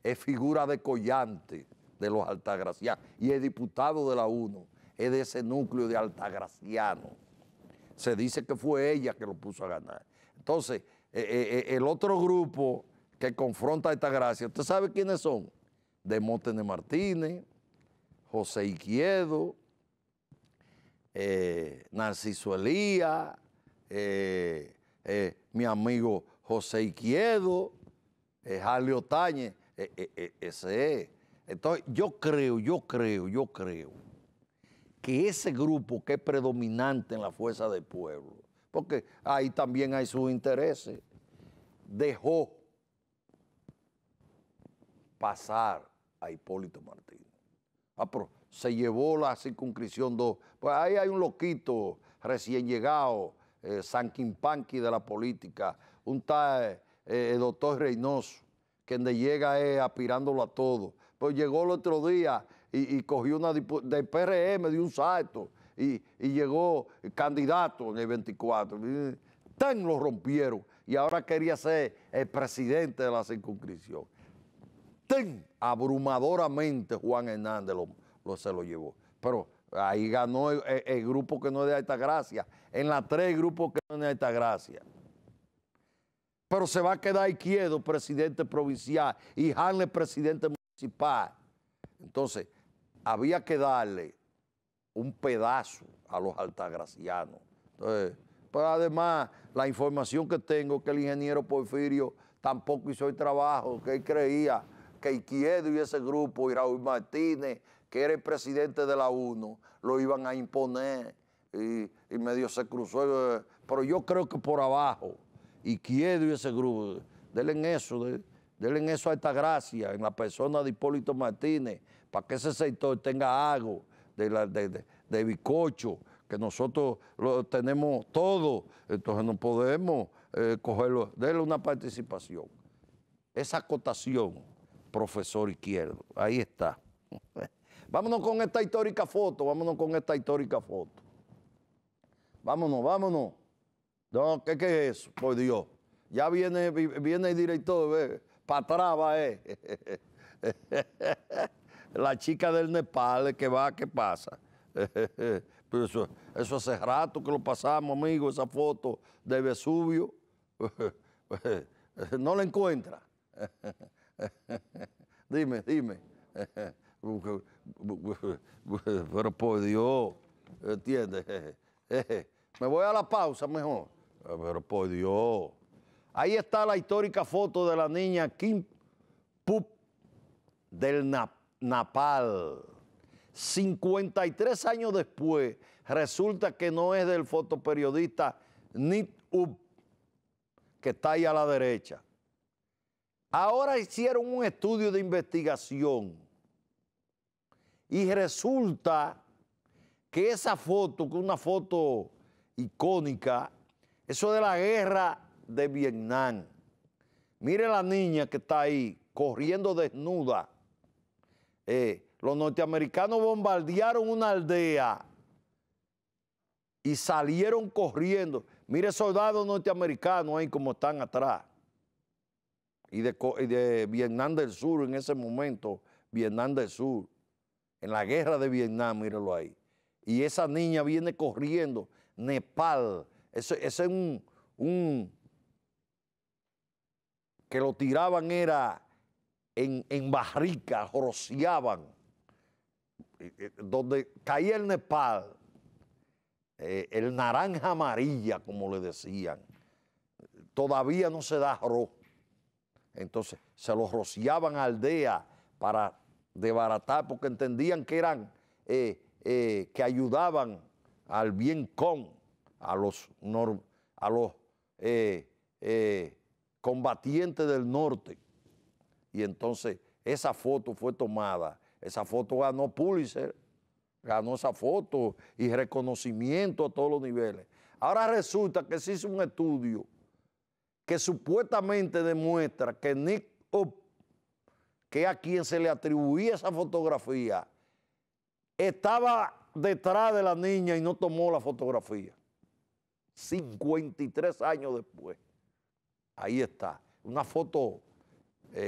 es figura de collante de los altagracianos y es diputado de la 1. es de ese núcleo de Altagraciano. Se dice que fue ella que lo puso a ganar. Entonces, el otro grupo que confronta a Altagracia, ¿usted sabe quiénes son? Demóstenes Martínez, José Izquierdo, Narciso Elías, mi amigo José Izquierdo, Harley Otañez, ese es. Entonces, yo creo que ese grupo que es predominante en la fuerza del pueblo, porque ahí también hay sus intereses, dejó pasar a Hipólito Martínez. Pero se llevó la circunscripción 2. Pues ahí hay un loquito recién llegado, sanquimpanqui de la política, un tal doctor Reynoso, que donde llega es aspirándolo a todo. Pues llegó el otro día y cogió una del PRM de un salto y llegó candidato en el 24. Tan lo rompieron y ahora quería ser el presidente de la circunscripción. Tan abrumadoramente Juan Hernández se lo llevó. Pero ahí ganó el grupo que no es de Altagracia. En las 3 grupos que no es de Altagracia. Pero se va a quedar Izquierdo, presidente provincial, y Hanley, presidente municipal. Entonces, había que darle un pedazo a los altagracianos. Entonces, pues además, la información que tengo es que el ingeniero Porfirio tampoco hizo el trabajo, que él creía que Izquierdo y ese grupo, y Raúl Martínez, que era el presidente de la UNO, lo iban a imponer, y medio se cruzó. Pero yo creo que por abajo, Izquierdo y ese grupo, denle eso a Altagracia, en la persona de Hipólito Martínez, para que ese sector tenga algo de bizcocho, que nosotros lo tenemos todo, entonces no podemos cogerlo, denle una participación. Esa acotación, profesor Izquierdo, ahí está. Vámonos con esta histórica foto, Vámonos. No, ¿qué es eso? Por Dios. Ya viene el director, para atrás va, La chica del Nepal, que va, ¿qué pasa? Pero eso hace rato que lo pasamos, amigo, esa foto de Vesubio. No la encuentra. Dime. Pero por Dios, ¿entiendes? Me voy a la pausa mejor. Pero por Dios. Ahí está la histórica foto de la niña Kim Pup del Nepal. 53 años después, resulta que no es del fotoperiodista Nick Up, que está ahí a la derecha. Ahora hicieron un estudio de investigación y resulta que esa foto, que es una foto icónica, eso de la guerra de Vietnam. Mire la niña que está ahí, corriendo desnuda. Los norteamericanos bombardearon una aldea y salieron corriendo. Mire soldados norteamericanos ahí como están atrás. Y de Vietnam del Sur en ese momento, Vietnam del Sur, en la guerra de Vietnam, míralo ahí. Y esa niña viene corriendo, Nepal, ese es un que lo tiraban era en barricas, rociaban, donde caía el Nepal, el naranja amarilla, como le decían, todavía no se da arroz. Entonces se los rociaban a aldea para desbaratar, porque entendían que eran, que ayudaban al bien común, a los combatientes del norte. Y entonces esa foto fue tomada, esa foto ganó Pulitzer, ganó esa foto y reconocimiento a todos los niveles. Ahora resulta que se hizo un estudio que supuestamente demuestra que Nick Up, que a quien se le atribuía esa fotografía, estaba detrás de la niña y no tomó la fotografía. 53 años después. Ahí está, una foto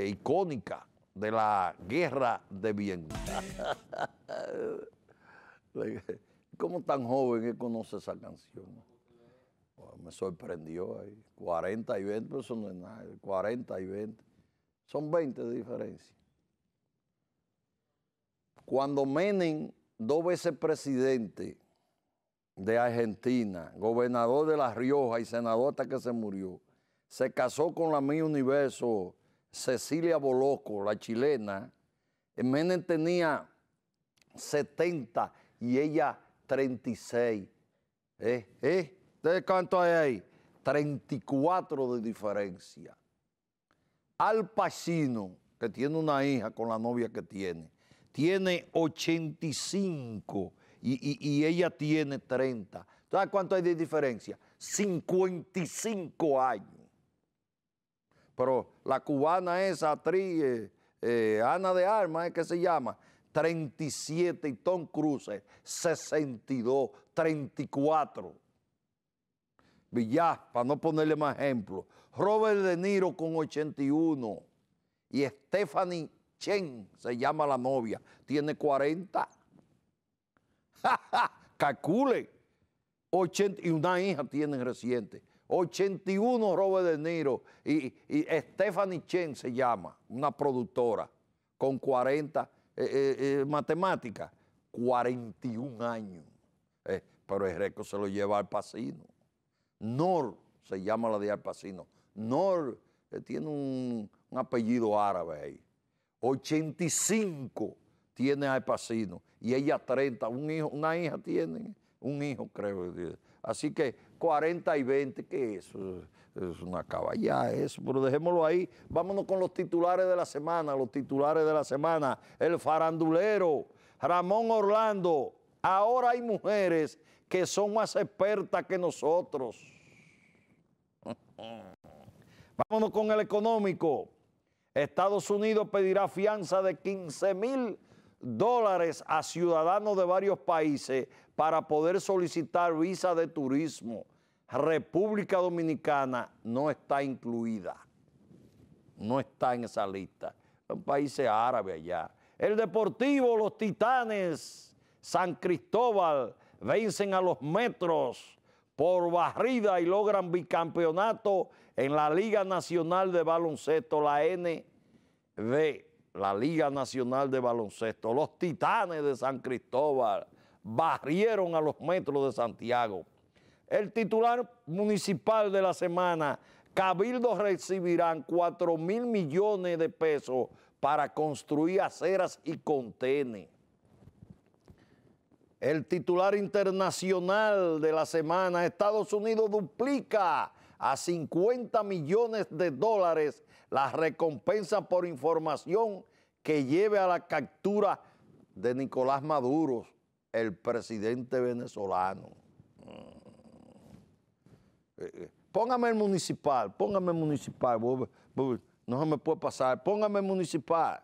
icónica de la guerra de Vietnam. ¿Cómo tan joven que conoce esa canción? Bueno, me sorprendió ahí. 40 y 20, pero eso no es nada. 40 y 20. Son 20 de diferencia. Cuando Menem, 2 veces presidente de Argentina, gobernador de La Rioja y senador hasta que se murió, se casó con la Miss Universo Cecilia Boloco, la chilena, Menem tenía 70 y ella 36. ¿Ustedes cuánto hay ahí? 34 de diferencia. Al Pacino, que tiene una hija con la novia que tiene 85 y ella tiene 30. ¿Sabes cuánto hay de diferencia? 55 años. Pero la cubana esa actriz, Ana de Armas, ¿es que se llama? 37 y Tom Cruise, 62, 34. Villar, para no ponerle más ejemplos. Robert De Niro con 81 y Stephanie Chen, se llama la novia, tiene 40. Calcule. 80, y una hija tienen reciente. 81 Robert De Niro y Stephanie Chen se llama, una productora con 40, matemática, 41 años. Pero el récord se lo lleva Al Pacino. Nor se llama la de Al Pacino. Nor tiene un apellido árabe ahí. 85 tiene Al Pacino y ella 30. Una hija tiene, un hijo creo. Así que 40 y 20, ¿qué es eso? Es una caballá eso, pero dejémoslo ahí. Vámonos con los titulares de la semana. Los titulares de la semana. El farandulero Ramón Orlando. Ahora hay mujeres que son más expertas que nosotros. Vámonos con el económico. Estados Unidos pedirá fianza de $15,000 a ciudadanos de varios países para poder solicitar visa de turismo. República Dominicana no está incluida. No está en esa lista. Son países árabes allá. El Deportivo, los Titanes, San Cristóbal, vencen a los Metros por barrida y logran bicampeonato en la Liga Nacional de Baloncesto, la NB, la Liga Nacional de Baloncesto. Los Titanes de San Cristóbal barrieron a los Metros de Santiago. El titular municipal de la semana, Cabildo recibirán 4,000 millones de pesos para construir aceras y contenes. El titular internacional de la semana, Estados Unidos duplica a $50 millones la recompensa por información que lleve a la captura de Nicolás Maduro, el presidente venezolano. Póngame el municipal, no se me puede pasar, póngame el municipal.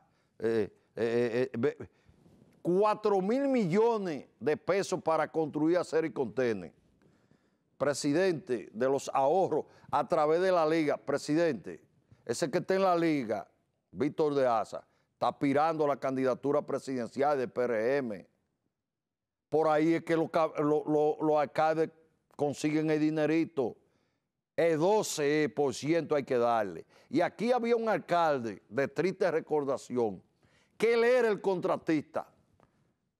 4,000 millones de pesos para construir aceras y contenes. Presidente de los ahorros a través de la liga. Presidente, ese que está en la liga, Víctor de Asa, está aspirando a la candidatura presidencial del PRM. Por ahí es que los alcaldes consiguen el dinerito. El 12% hay que darle. Y aquí había un alcalde de triste recordación, que él era el contratista.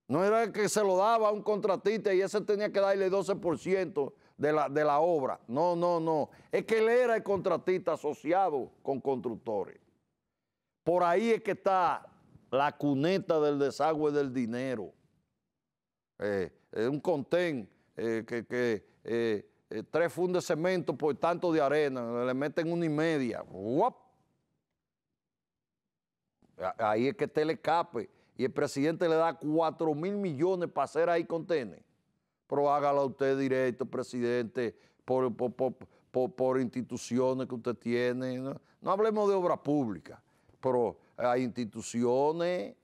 No era el que se lo daba a un contratista y ese tenía que darle el 12% de la obra. No. Es que él era el contratista asociado con constructores. Por ahí es que está la cuneta del desagüe del dinero. Un contén 3 fundos de cemento por tanto de arena, le meten 1,5. ¡Uop! Ahí es que te le escape. Y el presidente le da 4,000 millones para hacer ahí contenes. Pero hágalo usted directo, presidente, por instituciones que usted tiene. No hablemos de obra pública, pero hay instituciones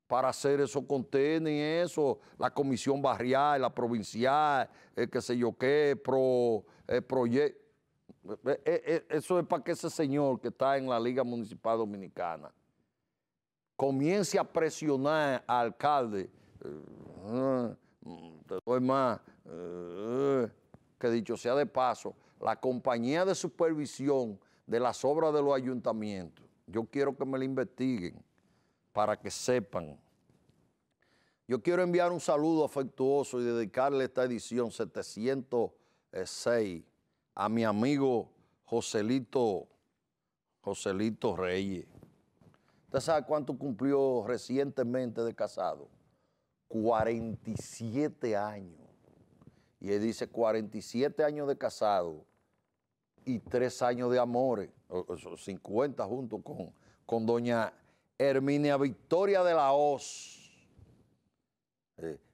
para hacer esos contenes y eso, la comisión barrial, la provincial, qué sé yo qué, proyecto. Eso es para que ese señor que está en la Liga Municipal Dominicana comience a presionar al alcalde. te doy más, que dicho sea de paso, la compañía de supervisión de las obras de los ayuntamientos, yo quiero que me la investiguen para que sepan. Yo quiero enviar un saludo afectuoso y dedicarle esta edición 706 a mi amigo Joselito Reyes. ¿Usted sabe cuánto cumplió recientemente de casado? 47 años. Y él dice 47 años de casado y 3 años de amores, 50 junto con doña Herminia Victoria de la Hoz.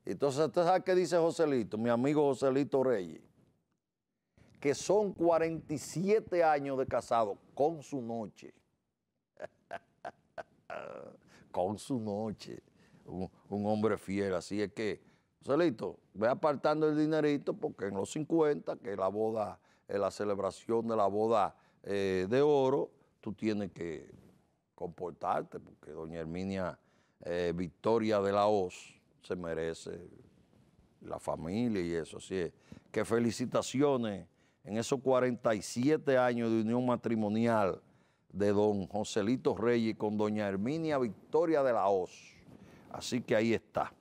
Entonces, ¿usted sabe qué dice Joselito, mi amigo Joselito Reyes? Que son 47 años de casado con su noche. Con su noche. Un hombre fiel. Así es que, Joselito, ve apartando el dinerito porque en los 50, que es la boda, la celebración de la boda de oro, tú tienes que comportarte porque doña Herminia Victoria de la Hoz se merece la familia y eso. Así es que felicitaciones en esos 47 años de unión matrimonial de don Joselito Reyes con doña Herminia Victoria de la Hoz. Así que ahí está.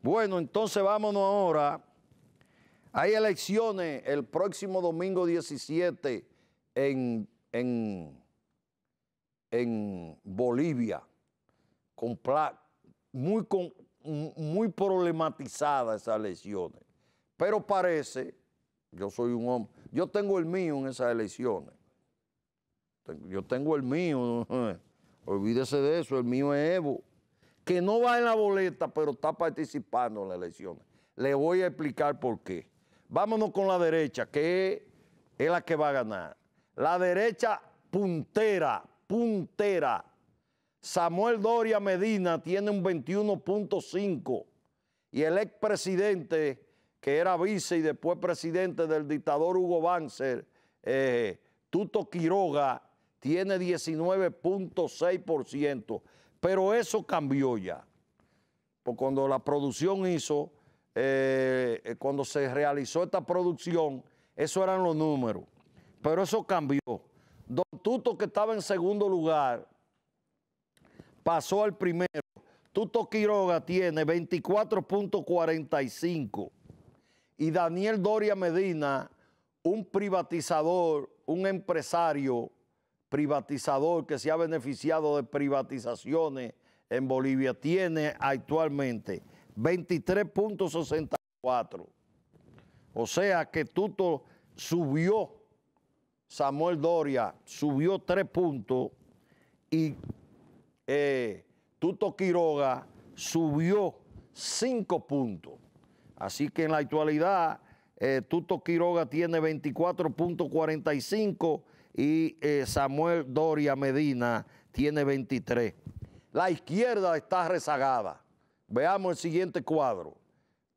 Bueno, entonces vámonos ahora. Hay elecciones el próximo domingo 17 en Bolivia, muy problematizadas esas elecciones. Pero parece, yo soy un hombre, yo tengo el mío en esas elecciones. Yo tengo el mío, olvídese de eso, el mío es Evo, que no va en la boleta, pero está participando en las elecciones. Le voy a explicar por qué. Vámonos con la derecha, que es la que va a ganar. La derecha puntera. Samuel Doria Medina tiene un 21.5 y el expresidente, que era vice y después presidente del dictador Hugo Banzer, Tuto Quiroga, tiene 19.6%, pero eso cambió ya. Porque cuando la producción hizo, cuando se realizó esta producción, esos eran los números, pero eso cambió. Don Tuto, que estaba en segundo lugar, pasó al primero. Tuto Quiroga tiene 24.45 y Daniel Doria Medina, un privatizador, un empresario privatizador que se ha beneficiado de privatizaciones en Bolivia, tiene actualmente 23.64. O sea que Tuto subió, Samuel Doria subió 3 puntos y Tuto Quiroga subió 5 puntos. Así que en la actualidad Tuto Quiroga tiene 24.45 y Samuel Doria Medina tiene 23. La izquierda está rezagada. Veamos el siguiente cuadro.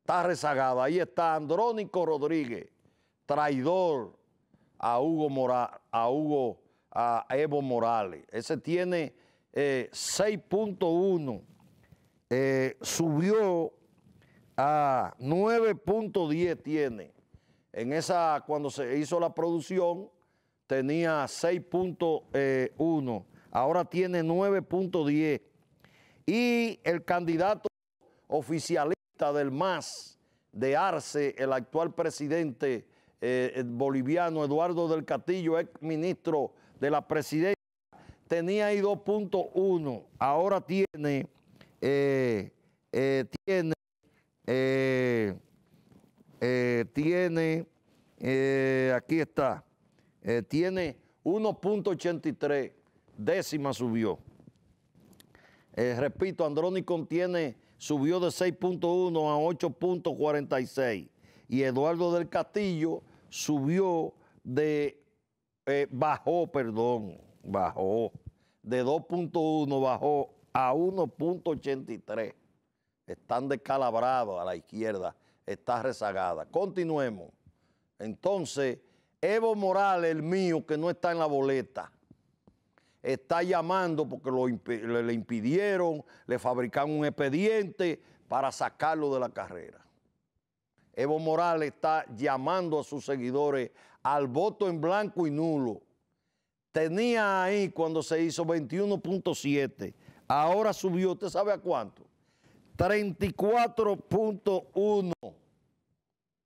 Está rezagada. Ahí está Andrónico Rodríguez, traidor a Evo Morales. Ese tiene 6.1. Subió a 9.10 tiene. En esa, cuando se hizo la producción, tenía 6.1. Ahora tiene 9.10. Y el candidato oficialista del MAS, de Arce, el actual presidente boliviano, Eduardo del Castillo, ex ministro de la presidencia, tenía ahí 2.1. Ahora tiene aquí está, tiene 1.83, décima subió. Repito, Andrónico subió de 6.1 a 8.46 y Eduardo del Castillo subió bajó de 2.1, bajó a 1.83. Están descalabrados a la izquierda, está rezagada. Continuemos. Entonces, Evo Morales, el mío, que no está en la boleta, está llamando porque le impidieron, le fabricaron un expediente para sacarlo de la carrera. Evo Morales está llamando a sus seguidores al voto en blanco y nulo. Tenía ahí cuando se hizo 21.7, ahora subió, ¿usted sabe a cuánto? 34.1.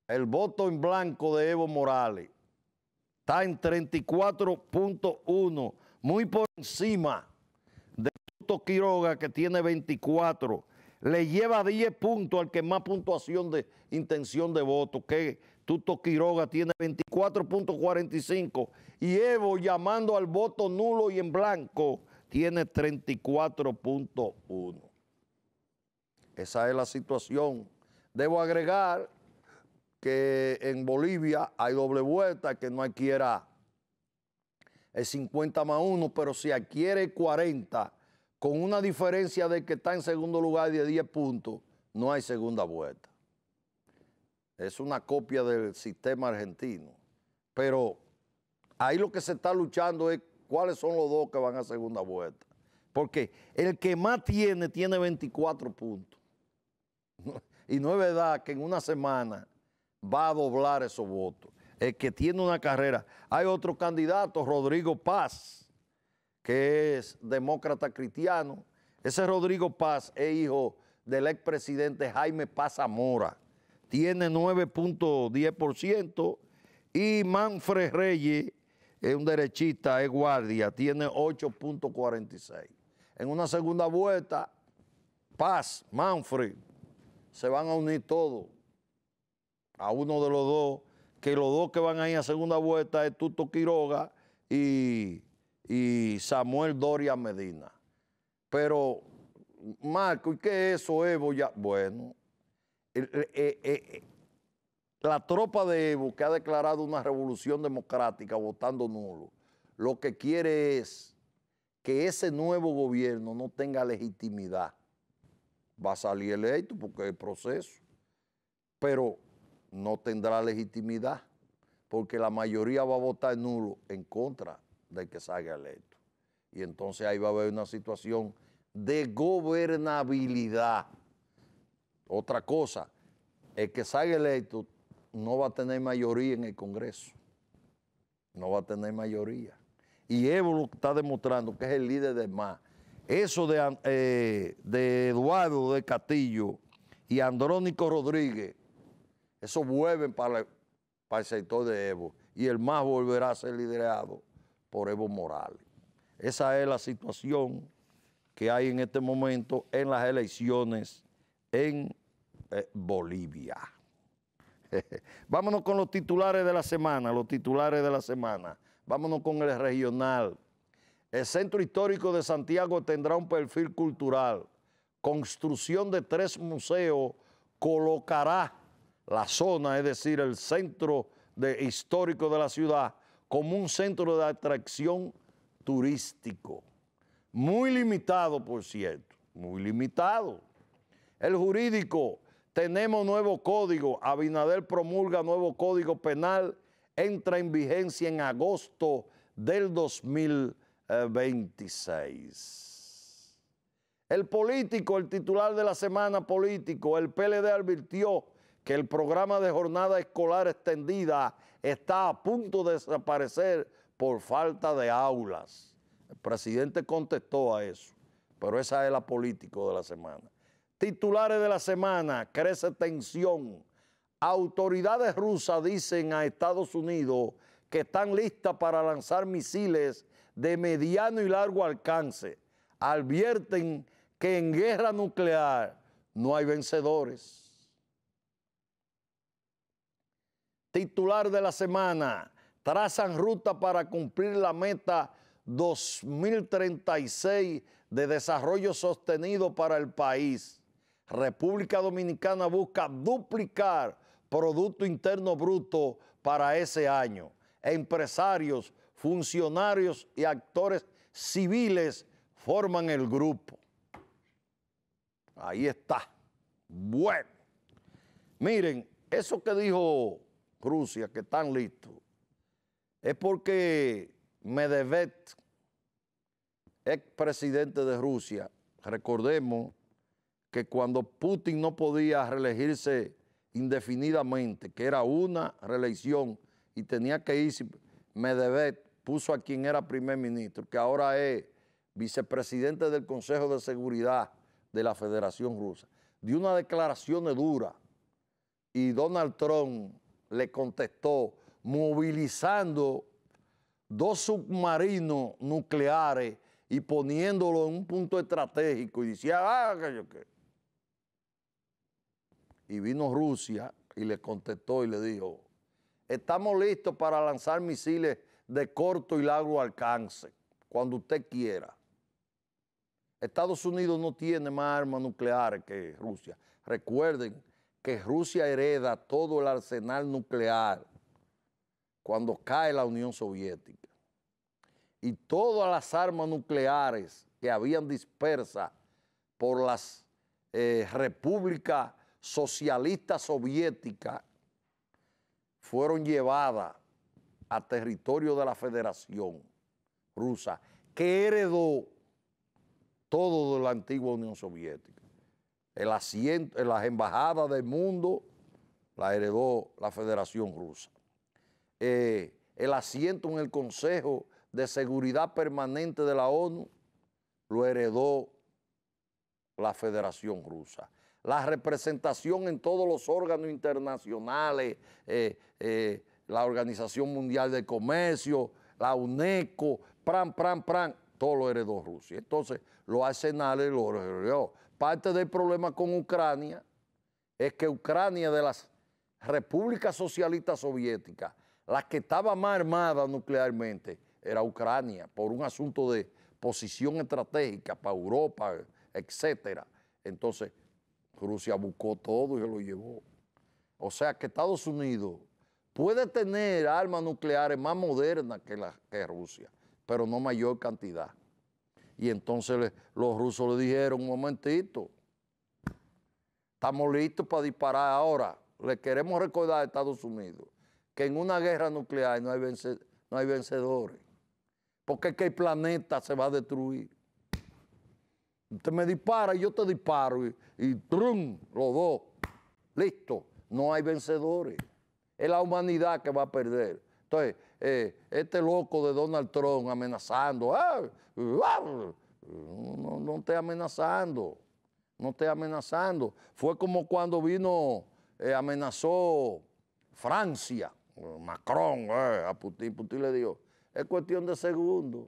El voto en blanco de Evo Morales está en 34.1, muy por encima de Tuto Quiroga, que tiene 24. Le lleva 10 puntos al que más puntuación de intención de voto, que Tuto Quiroga tiene 24.45, y Evo, llamando al voto nulo y en blanco, tiene 34.1. Esa es la situación. Debo agregar que en Bolivia hay doble vuelta, que no adquiera el 50+1, pero si adquiere 40, con una diferencia de que está en segundo lugar de 10 puntos, no hay segunda vuelta. Es una copia del sistema argentino. Pero ahí lo que se está luchando es cuáles son los dos que van a segunda vuelta. Porque el que más tiene 24 puntos. Y no es verdad que en una semana va a doblar esos votos. El que tiene una carrera. Hay otro candidato, Rodrigo Paz, que es demócrata cristiano. Ese Rodrigo Paz es hijo del expresidente Jaime Paz Zamora. Tiene 9.10%, y Manfred Reyes, es un derechista, es guardia, tiene 8.46. En una segunda vuelta, Paz, Manfred, se van a unir todos a uno de los dos, que los dos que van a ir a segunda vuelta es Tuto Quiroga y Samuel Doria Medina. Pero, Marco, ¿y qué es eso, Evo? Ya, bueno, la tropa de Evo, que ha declarado una revolución democrática votando nulo, lo que quiere es que ese nuevo gobierno no tenga legitimidad. Va a salir electo porque es el proceso, pero no tendrá legitimidad porque la mayoría va a votar nulo en contra de que salga electo. Y entonces ahí va a haber una situación de gobernabilidad. Otra cosa, el que salga electo no va a tener mayoría en el Congreso. No va a tener mayoría. Y Evo lo está demostrando que es el líder del MAS. Eso de Eduardo de Castillo y Andrónico Rodríguez, eso vuelven para el sector de Evo. Y el MAS volverá a ser liderado por Evo Morales. Esa es la situación que hay en este momento en las elecciones en Bolivia. Vámonos con los titulares de la semana, Vámonos con el regional. El Centro Histórico de Santiago tendrá un perfil cultural. Construcción de 3 museos colocará la zona, es decir, el centro histórico de la ciudad, como un centro de atracción turístico. Muy limitado, por cierto, muy limitado. El jurídico, tenemos nuevo código. Abinader promulga nuevo código penal, entra en vigencia en agosto del 2026. El político, el titular de la semana político, el PLD advirtió que el programa de jornada escolar extendida está a punto de desaparecer por falta de aulas. El presidente contestó a eso, pero esa es la político de la semana. Titulares de la semana, crece tensión. Autoridades rusas dicen a Estados Unidos que están listas para lanzar misiles de mediano y largo alcance. Advierten que en guerra nuclear no hay vencedores. Titular de la semana, trazan ruta para cumplir la meta 2036 de desarrollo sostenido para el país. República Dominicana busca duplicar Producto Interno Bruto para ese año. Empresarios, funcionarios y actores civiles forman el grupo. Ahí está. Bueno, miren, eso que dijo Rusia, que están listos, es porque Medvedev, expresidente de Rusia, recordemos que cuando Putin no podía reelegirse indefinidamente, que era una reelección y tenía que irse. Medvedev puso a quien era primer ministro, que ahora es vicepresidente del Consejo de Seguridad de la Federación Rusa, dio unas declaraciones duras y Donald Trump le contestó movilizando 2 submarinos nucleares y poniéndolo en un punto estratégico y decía, que yo qué. Y vino Rusia y le contestó y le dijo, estamos listos para lanzar misiles de corto y largo alcance, cuando usted quiera. Estados Unidos no tiene más armas nucleares que Rusia. Recuerden que Rusia hereda todo el arsenal nuclear cuando cae la Unión Soviética. Y todas las armas nucleares que habían dispersas por las repúblicas socialistas soviéticas fueron llevadas a territorio de la Federación Rusa, que heredó todo de la antigua Unión Soviética. El asiento en las embajadas del mundo la heredó la Federación Rusa. El asiento en el Consejo de Seguridad Permanente de la ONU lo heredó la Federación Rusa. La representación en todos los órganos internacionales, la Organización Mundial de Comercio, la UNESCO, todo lo heredó Rusia. Entonces, los arsenales lo heredó. Parte del problema con Ucrania es que Ucrania, de las repúblicas socialistas soviéticas, la que estaba más armada nuclearmente era Ucrania, por un asunto de posición estratégica para Europa, etcétera. Entonces, Rusia buscó todo y se lo llevó. O sea que Estados Unidos puede tener armas nucleares más modernas que Rusia, pero no mayor cantidad. Y entonces los rusos le dijeron, un momentito, estamos listos para disparar ahora. Le queremos recordar a Estados Unidos que en una guerra nuclear no hay vencedores, porque es que el planeta se va a destruir. Usted me dispara y yo te disparo y ¡trum! Los dos, listo, no hay vencedores. Es la humanidad que va a perder. Entonces, este loco de Donald Trump amenazando, no esté amenazando, no esté amenazando. Fue como cuando amenazó Francia, Macron, a Putin. Putin le dijo, es cuestión de segundos.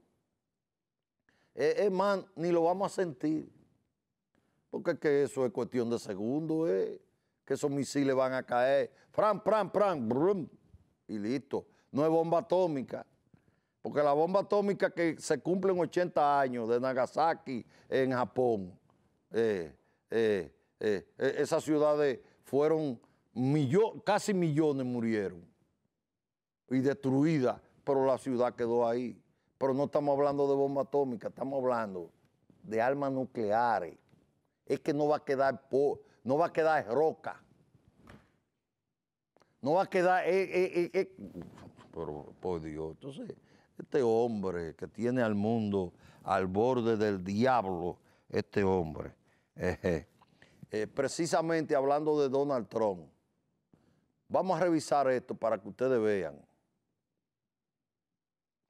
Es más, ni lo vamos a sentir, porque es que eso es cuestión de segundos, que esos misiles van a caer, brum, y listo. No es bomba atómica, porque la bomba atómica que se cumplen 80 años de Nagasaki en Japón, esas ciudades fueron casi millones murieron y destruidas, pero la ciudad quedó ahí. Pero no estamos hablando de bomba atómica, estamos hablando de armas nucleares. Es que no va a quedar roca. No va a quedar... Pero, por Dios, entonces, este hombre que tiene al mundo al borde del diablo, este hombre, precisamente hablando de Donald Trump, vamos a revisar esto para que ustedes vean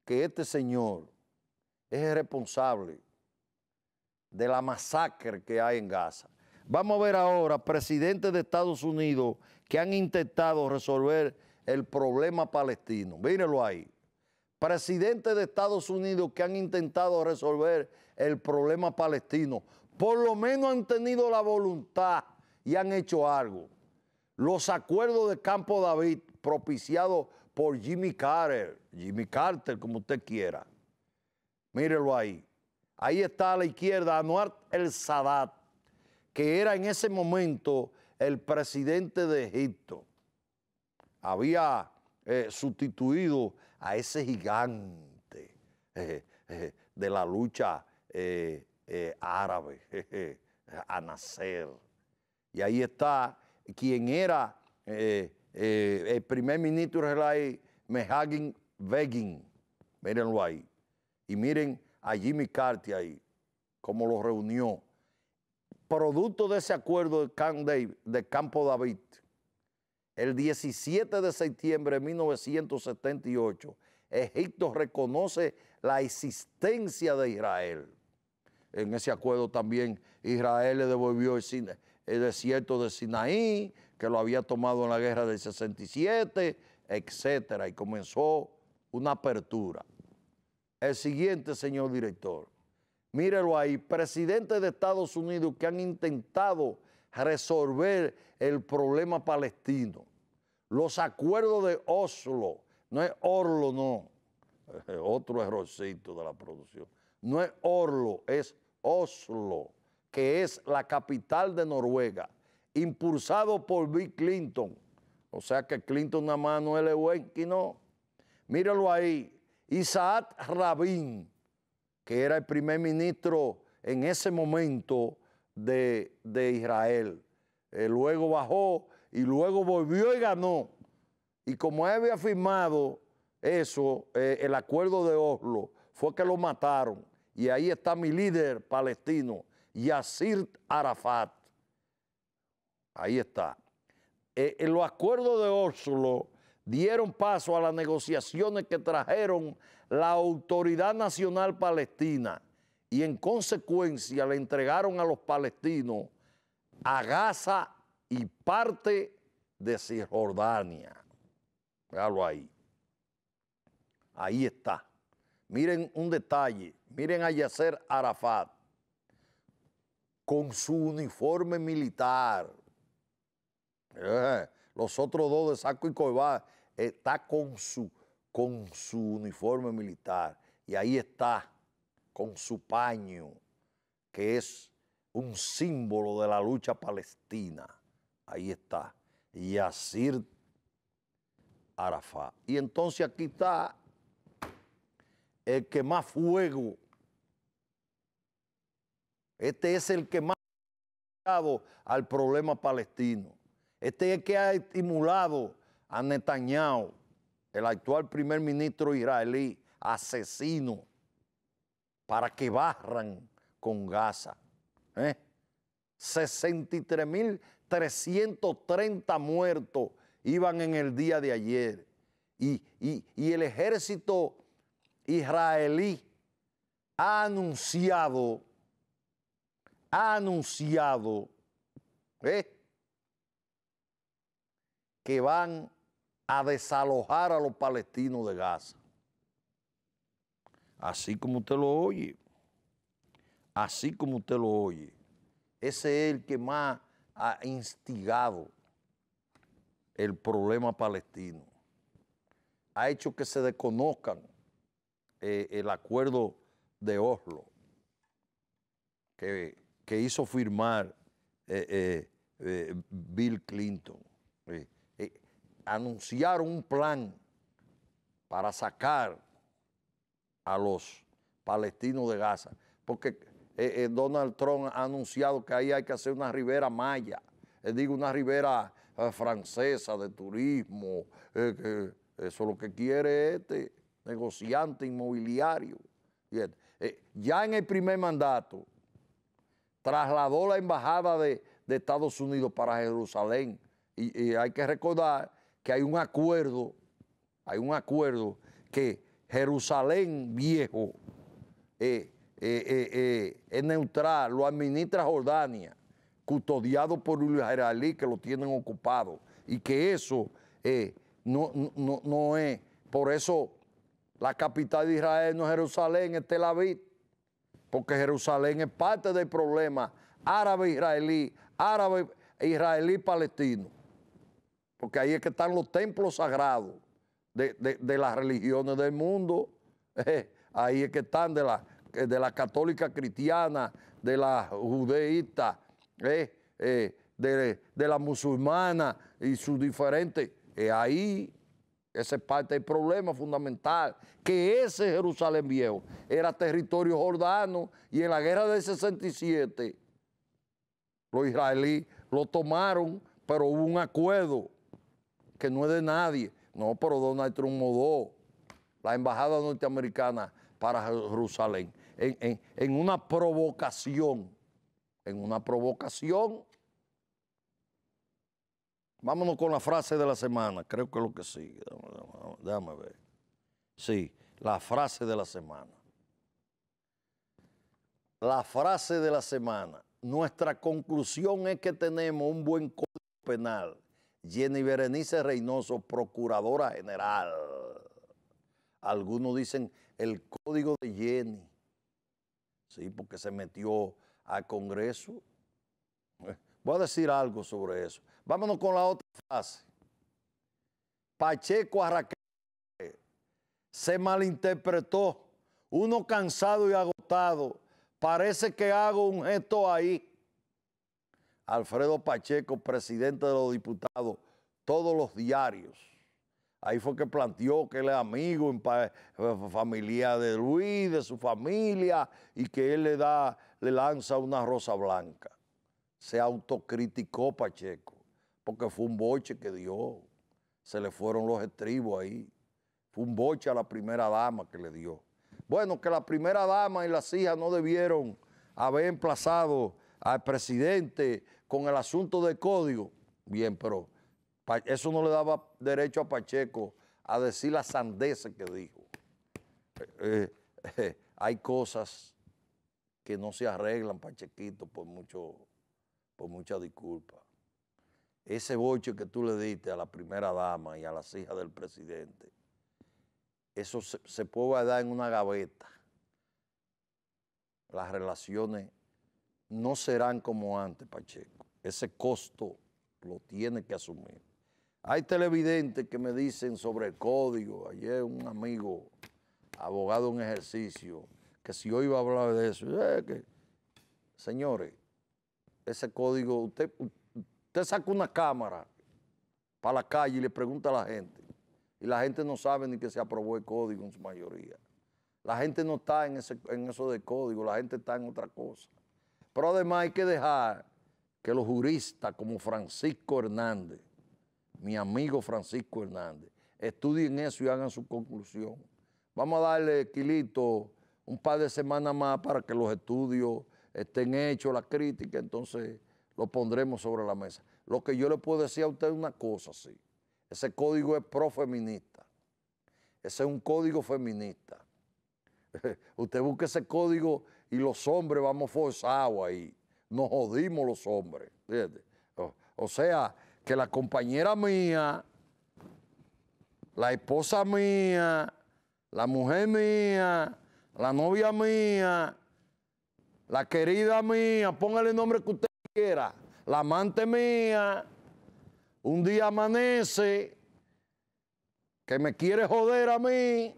que este señor es el responsable de la masacre que hay en Gaza. Vamos a ver ahora presidentes de Estados Unidos que han intentado resolver el problema palestino. Mírenlo ahí. Presidentes de Estados Unidos que han intentado resolver el problema palestino. Por lo menos han tenido la voluntad y han hecho algo. Los acuerdos de Campo David propiciados por Jimmy Carter, como usted quiera. Mírenlo ahí. Ahí está a la izquierda Anwar el-Sadat, que era en ese momento el presidente de Egipto. Había sustituido a ese gigante de la lucha árabe, a Nasser. Y ahí está quien era el primer ministro israelí, Menachem Begin. Mírenlo ahí. Y miren a Jimmy Carter ahí, cómo lo reunió. Producto de ese acuerdo de Campo David, el 17 de septiembre de 1978, Egipto reconoce la existencia de Israel. En ese acuerdo también Israel le devolvió el desierto de Sinaí, que lo había tomado en la guerra del 67, etcétera, y comenzó una apertura. El siguiente, señor director, mírelo ahí, presidentes de Estados Unidos que han intentado resolver el problema palestino. Los acuerdos de Oslo, no es Orlo, no, otro errorcito de la producción, no es Orlo, es Oslo, que es la capital de Noruega, impulsado por Bill Clinton. O sea que Clinton nada más no es Lewinsky, no. Míralo ahí, Isaac Rabin, que era el primer ministro en ese momento de Israel. Luego bajó y luego volvió y ganó. Y como él había firmado eso, el acuerdo de Oslo, fue que lo mataron. Y ahí está mi líder palestino, Yasir Arafat. Ahí está. Los acuerdos de Oslo dieron paso a las negociaciones que trajeron la Autoridad Nacional Palestina y en consecuencia le entregaron a los palestinos a Gaza y parte de Cisjordania. Véalo ahí. Ahí está. Miren un detalle, miren a Yasser Arafat con su uniforme militar. Los otros dos de saco y corbata está con su uniforme militar. Y ahí está, con su paño, que es un símbolo de la lucha palestina. Ahí está, Yasser Arafat. Y entonces aquí está el que más fuego. Este es el que más ha dado al problema palestino. Este es el que ha estimulado a Netanyahu, el actual primer ministro israelí, asesino, para que barran con Gaza. 63.330 muertos iban en el día de ayer. Y el ejército israelí ha anunciado que van a desalojar a los palestinos de Gaza. Así como usted lo oye, así como usted lo oye. Ese es el que más ha instigado el problema palestino. Ha hecho que se desconozcan el acuerdo de Oslo que hizo firmar Bill Clinton. Anunciaron un plan para sacar a los palestinos de Gaza, porque Donald Trump ha anunciado que ahí hay que hacer una ribera maya, una ribera francesa de turismo, eso es lo que quiere este negociante inmobiliario. Ya en el primer mandato trasladó la embajada de Estados Unidos para Jerusalén y hay que recordar que hay un acuerdo que Jerusalén viejo es neutral, lo administra Jordania, custodiado por los israelíes que lo tienen ocupado, y que eso no es, por eso la capital de Israel no es Jerusalén, es Tel Aviv, porque Jerusalén es parte del problema árabe-israelí, árabe-israelí-palestino, porque ahí es que están los templos sagrados de las religiones del mundo, ahí es que están de la católica cristiana, de la judeísta, de la musulmana y sus diferentes, ahí esa es parte del problema fundamental, que ese Jerusalén viejo era territorio jordano y en la guerra del 67 los israelíes lo tomaron, pero hubo un acuerdo que no es de nadie. No, pero Donald Trump mudó la embajada norteamericana para Jerusalén en una provocación, Vámonos con la frase de la semana, creo que es lo que sigue. Déjame ver. Sí, la frase de la semana. La frase de la semana. Nuestra conclusión es que tenemos un buen código penal. Jenny Berenice Reynoso, Procuradora General. Algunos dicen el código de Jenny. Sí, porque se metió al Congreso. Voy a decir algo sobre eso. Vámonos con la otra frase. Pacheco a Raquel se malinterpretó. Uno cansado y agotado. Parece que hago un gesto ahí. Alfredo Pacheco, presidente de los diputados, todos los diarios. Ahí fue que planteó que él es amigo, familia de Luis, de su familia, y que él le lanza una rosa blanca. Se autocriticó Pacheco, porque fue un boche que dio. Se le fueron los estribos ahí. Fue un boche a la primera dama que le dio. Bueno, que la primera dama y las hijas no debieron haber emplazado al presidente con el asunto del código. Bien, pero eso no le daba derecho a Pacheco a decir las sandeces que dijo. Hay cosas que no se arreglan, Pachequito, por mucha disculpa. Ese boche que tú le diste a la primera dama y a las hijas del presidente, eso se puede guardar en una gaveta. Las relaciones no serán como antes, Pacheco. Ese costo lo tiene que asumir. Hay televidentes que me dicen sobre el código. Ayer un amigo, abogado en ejercicio, que si yo iba a hablar de eso, señores, ese código, usted saca una cámara para la calle y le pregunta a la gente, y la gente no sabe ni que se aprobó el código en su mayoría. La gente no está en eso del código, la gente está en otra cosa. Pero además hay que dejar que los juristas como Francisco Hernández, mi amigo Francisco Hernández, estudien eso y hagan su conclusión. Vamos a darle, Quilito, un par de semanas más para que los estudios estén hechos, la crítica, entonces lo pondremos sobre la mesa. Lo que yo le puedo decir a usted es una cosa, sí. Ese código es profeminista. Ese es un código feminista. Usted busca ese código y los hombres vamos forzados ahí. Nos jodimos los hombres. ¿Entiendes? O sea, que la compañera mía, la esposa mía, la mujer mía, la novia mía, la querida mía, póngale el nombre que usted quiera, la amante mía, un día amanece que me quiere joder a mí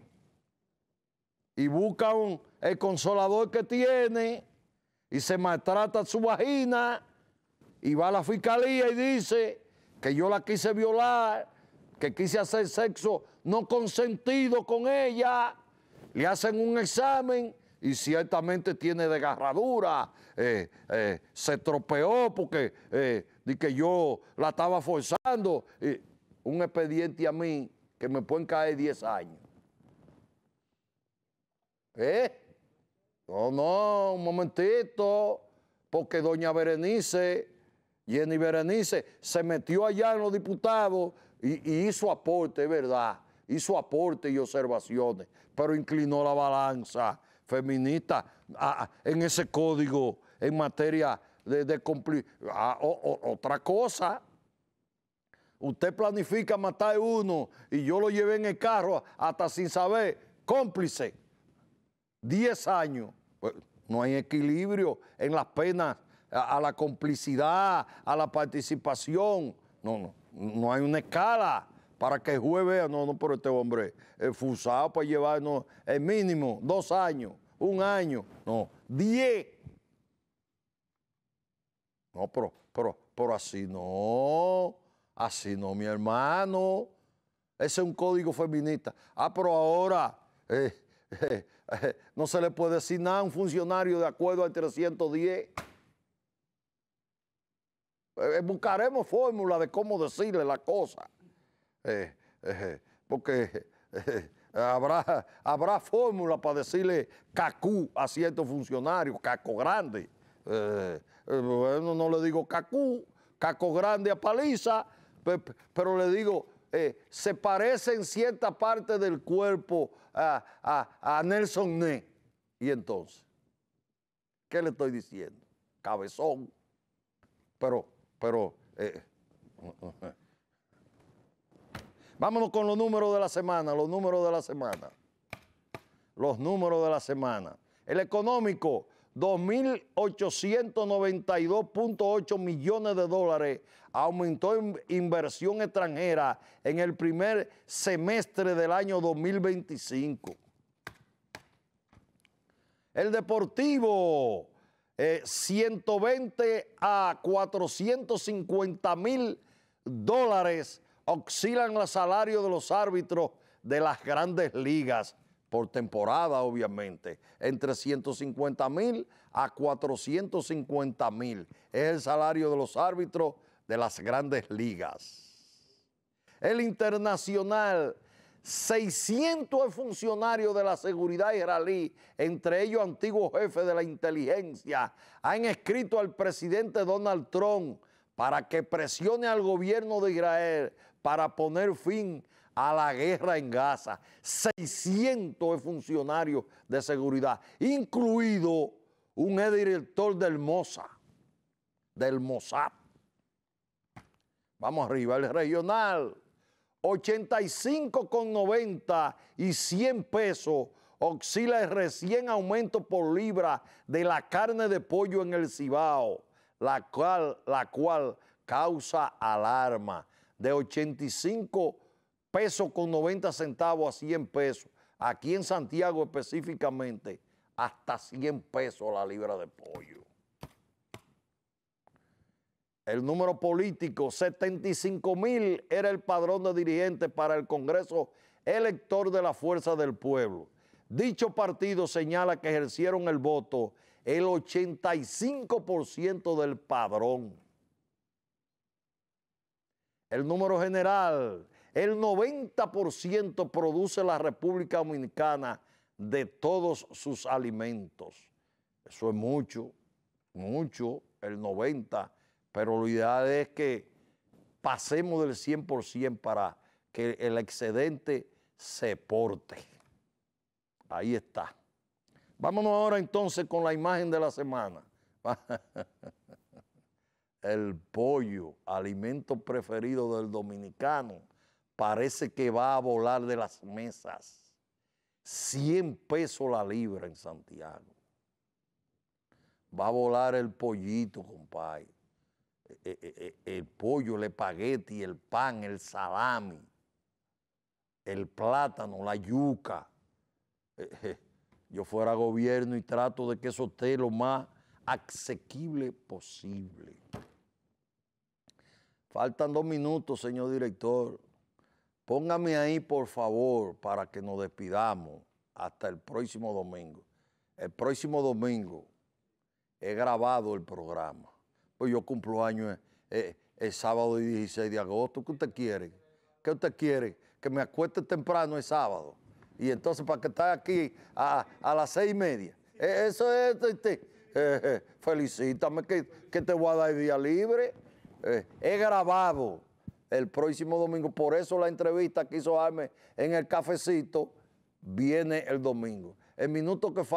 y busca el consolador que tiene y se maltrata su vagina y va a la fiscalía y dice que yo la quise violar, que quise hacer sexo no consentido con ella, le hacen un examen y ciertamente tiene desgarradura, se tropeó porque di que yo la estaba forzando, un expediente a mí que me pueden caer 10 años. No, un momentito, porque doña Berenice, Jenny Berenice, se metió allá en los diputados y hizo aporte, es verdad, hizo aporte y observaciones, pero inclinó la balanza feminista en ese código en materia de cumplir. Otra cosa, usted planifica matar a uno y yo lo llevé en el carro hasta sin saber, cómplice, 10 años. Pues, no hay equilibrio en las penas a la complicidad, a la participación. No hay una escala para que el juez vea, no, pero este hombre es fusado para llevarnos el mínimo 2 años, 1 año, no, 10. No, pero así no, mi hermano. Ese es un código feminista. Pero ahora no se le puede decir nada a un funcionario de acuerdo al 310. Buscaremos fórmula de cómo decirle la cosa. Porque habrá fórmula para decirle cacú a ciertos funcionarios, caco grande. Bueno, no le digo cacú, caco grande a paliza, pero le digo, se parece en cierta parte del cuerpo a Nelson Ned. Y entonces, ¿qué le estoy diciendo? Cabezón. Pero, vámonos con los números de la semana, los números de la semana. El económico, 2.892.8 millones de dólares aumentó en inversión extranjera en el primer semestre del año 2025. El deportivo, 120 a 450.000 dólares oscilan los salarios de los árbitros de las grandes ligas por temporada, obviamente, entre 150.000 a 450.000. Es el salario de los árbitros de las grandes ligas. El internacional, 600 funcionarios de la seguridad israelí, entre ellos antiguos jefes de la inteligencia, han escrito al presidente Donald Trump para que presione al gobierno de Israel para poner fin a la guerra en Gaza. 600 funcionarios de seguridad, incluido un exdirector del Mossad. Vamos arriba, el regional, 85,90 y 100 pesos oscila el recién aumento por libra de la carne de pollo en el Cibao, la cual causa alarma, de 85 pesos con 90 centavos a 100 pesos. Aquí en Santiago específicamente, hasta 100 pesos la libra de pollo. El número político, 75.000 era el padrón de dirigentes para el Congreso Elector de la Fuerza del Pueblo. Dicho partido señala que ejercieron el voto el 85% del padrón. El número general, el 90% produce la República Dominicana de todos sus alimentos. Eso es mucho, el 90%. Pero lo ideal es que pasemos del 100% para que el excedente se porte. Ahí está. Vámonos ahora entonces con la imagen de la semana. El pollo, alimento preferido del dominicano, parece que va a volar de las mesas. 100 pesos la libra en Santiago. Va a volar el pollito, compadre. El pollo, el espagueti, el pan, el salami, el plátano, la yuca. Yo fuera gobierno y trato de que eso esté lo más asequible posible. Faltan 2 minutos, señor director. Póngame ahí, por favor, para que nos despidamos hasta el próximo domingo. El próximo domingo he grabado el programa. Pues yo cumplo años el sábado 16 de agosto. ¿Qué usted quiere? ¿Qué usted quiere? Que me acueste temprano el sábado. Y entonces para que esté aquí a las 6:30. Eso es, felicítame que te voy a dar el día libre. He grabado el próximo domingo. Por eso la entrevista que hizo Arme en el cafecito viene el domingo. El minuto que falta.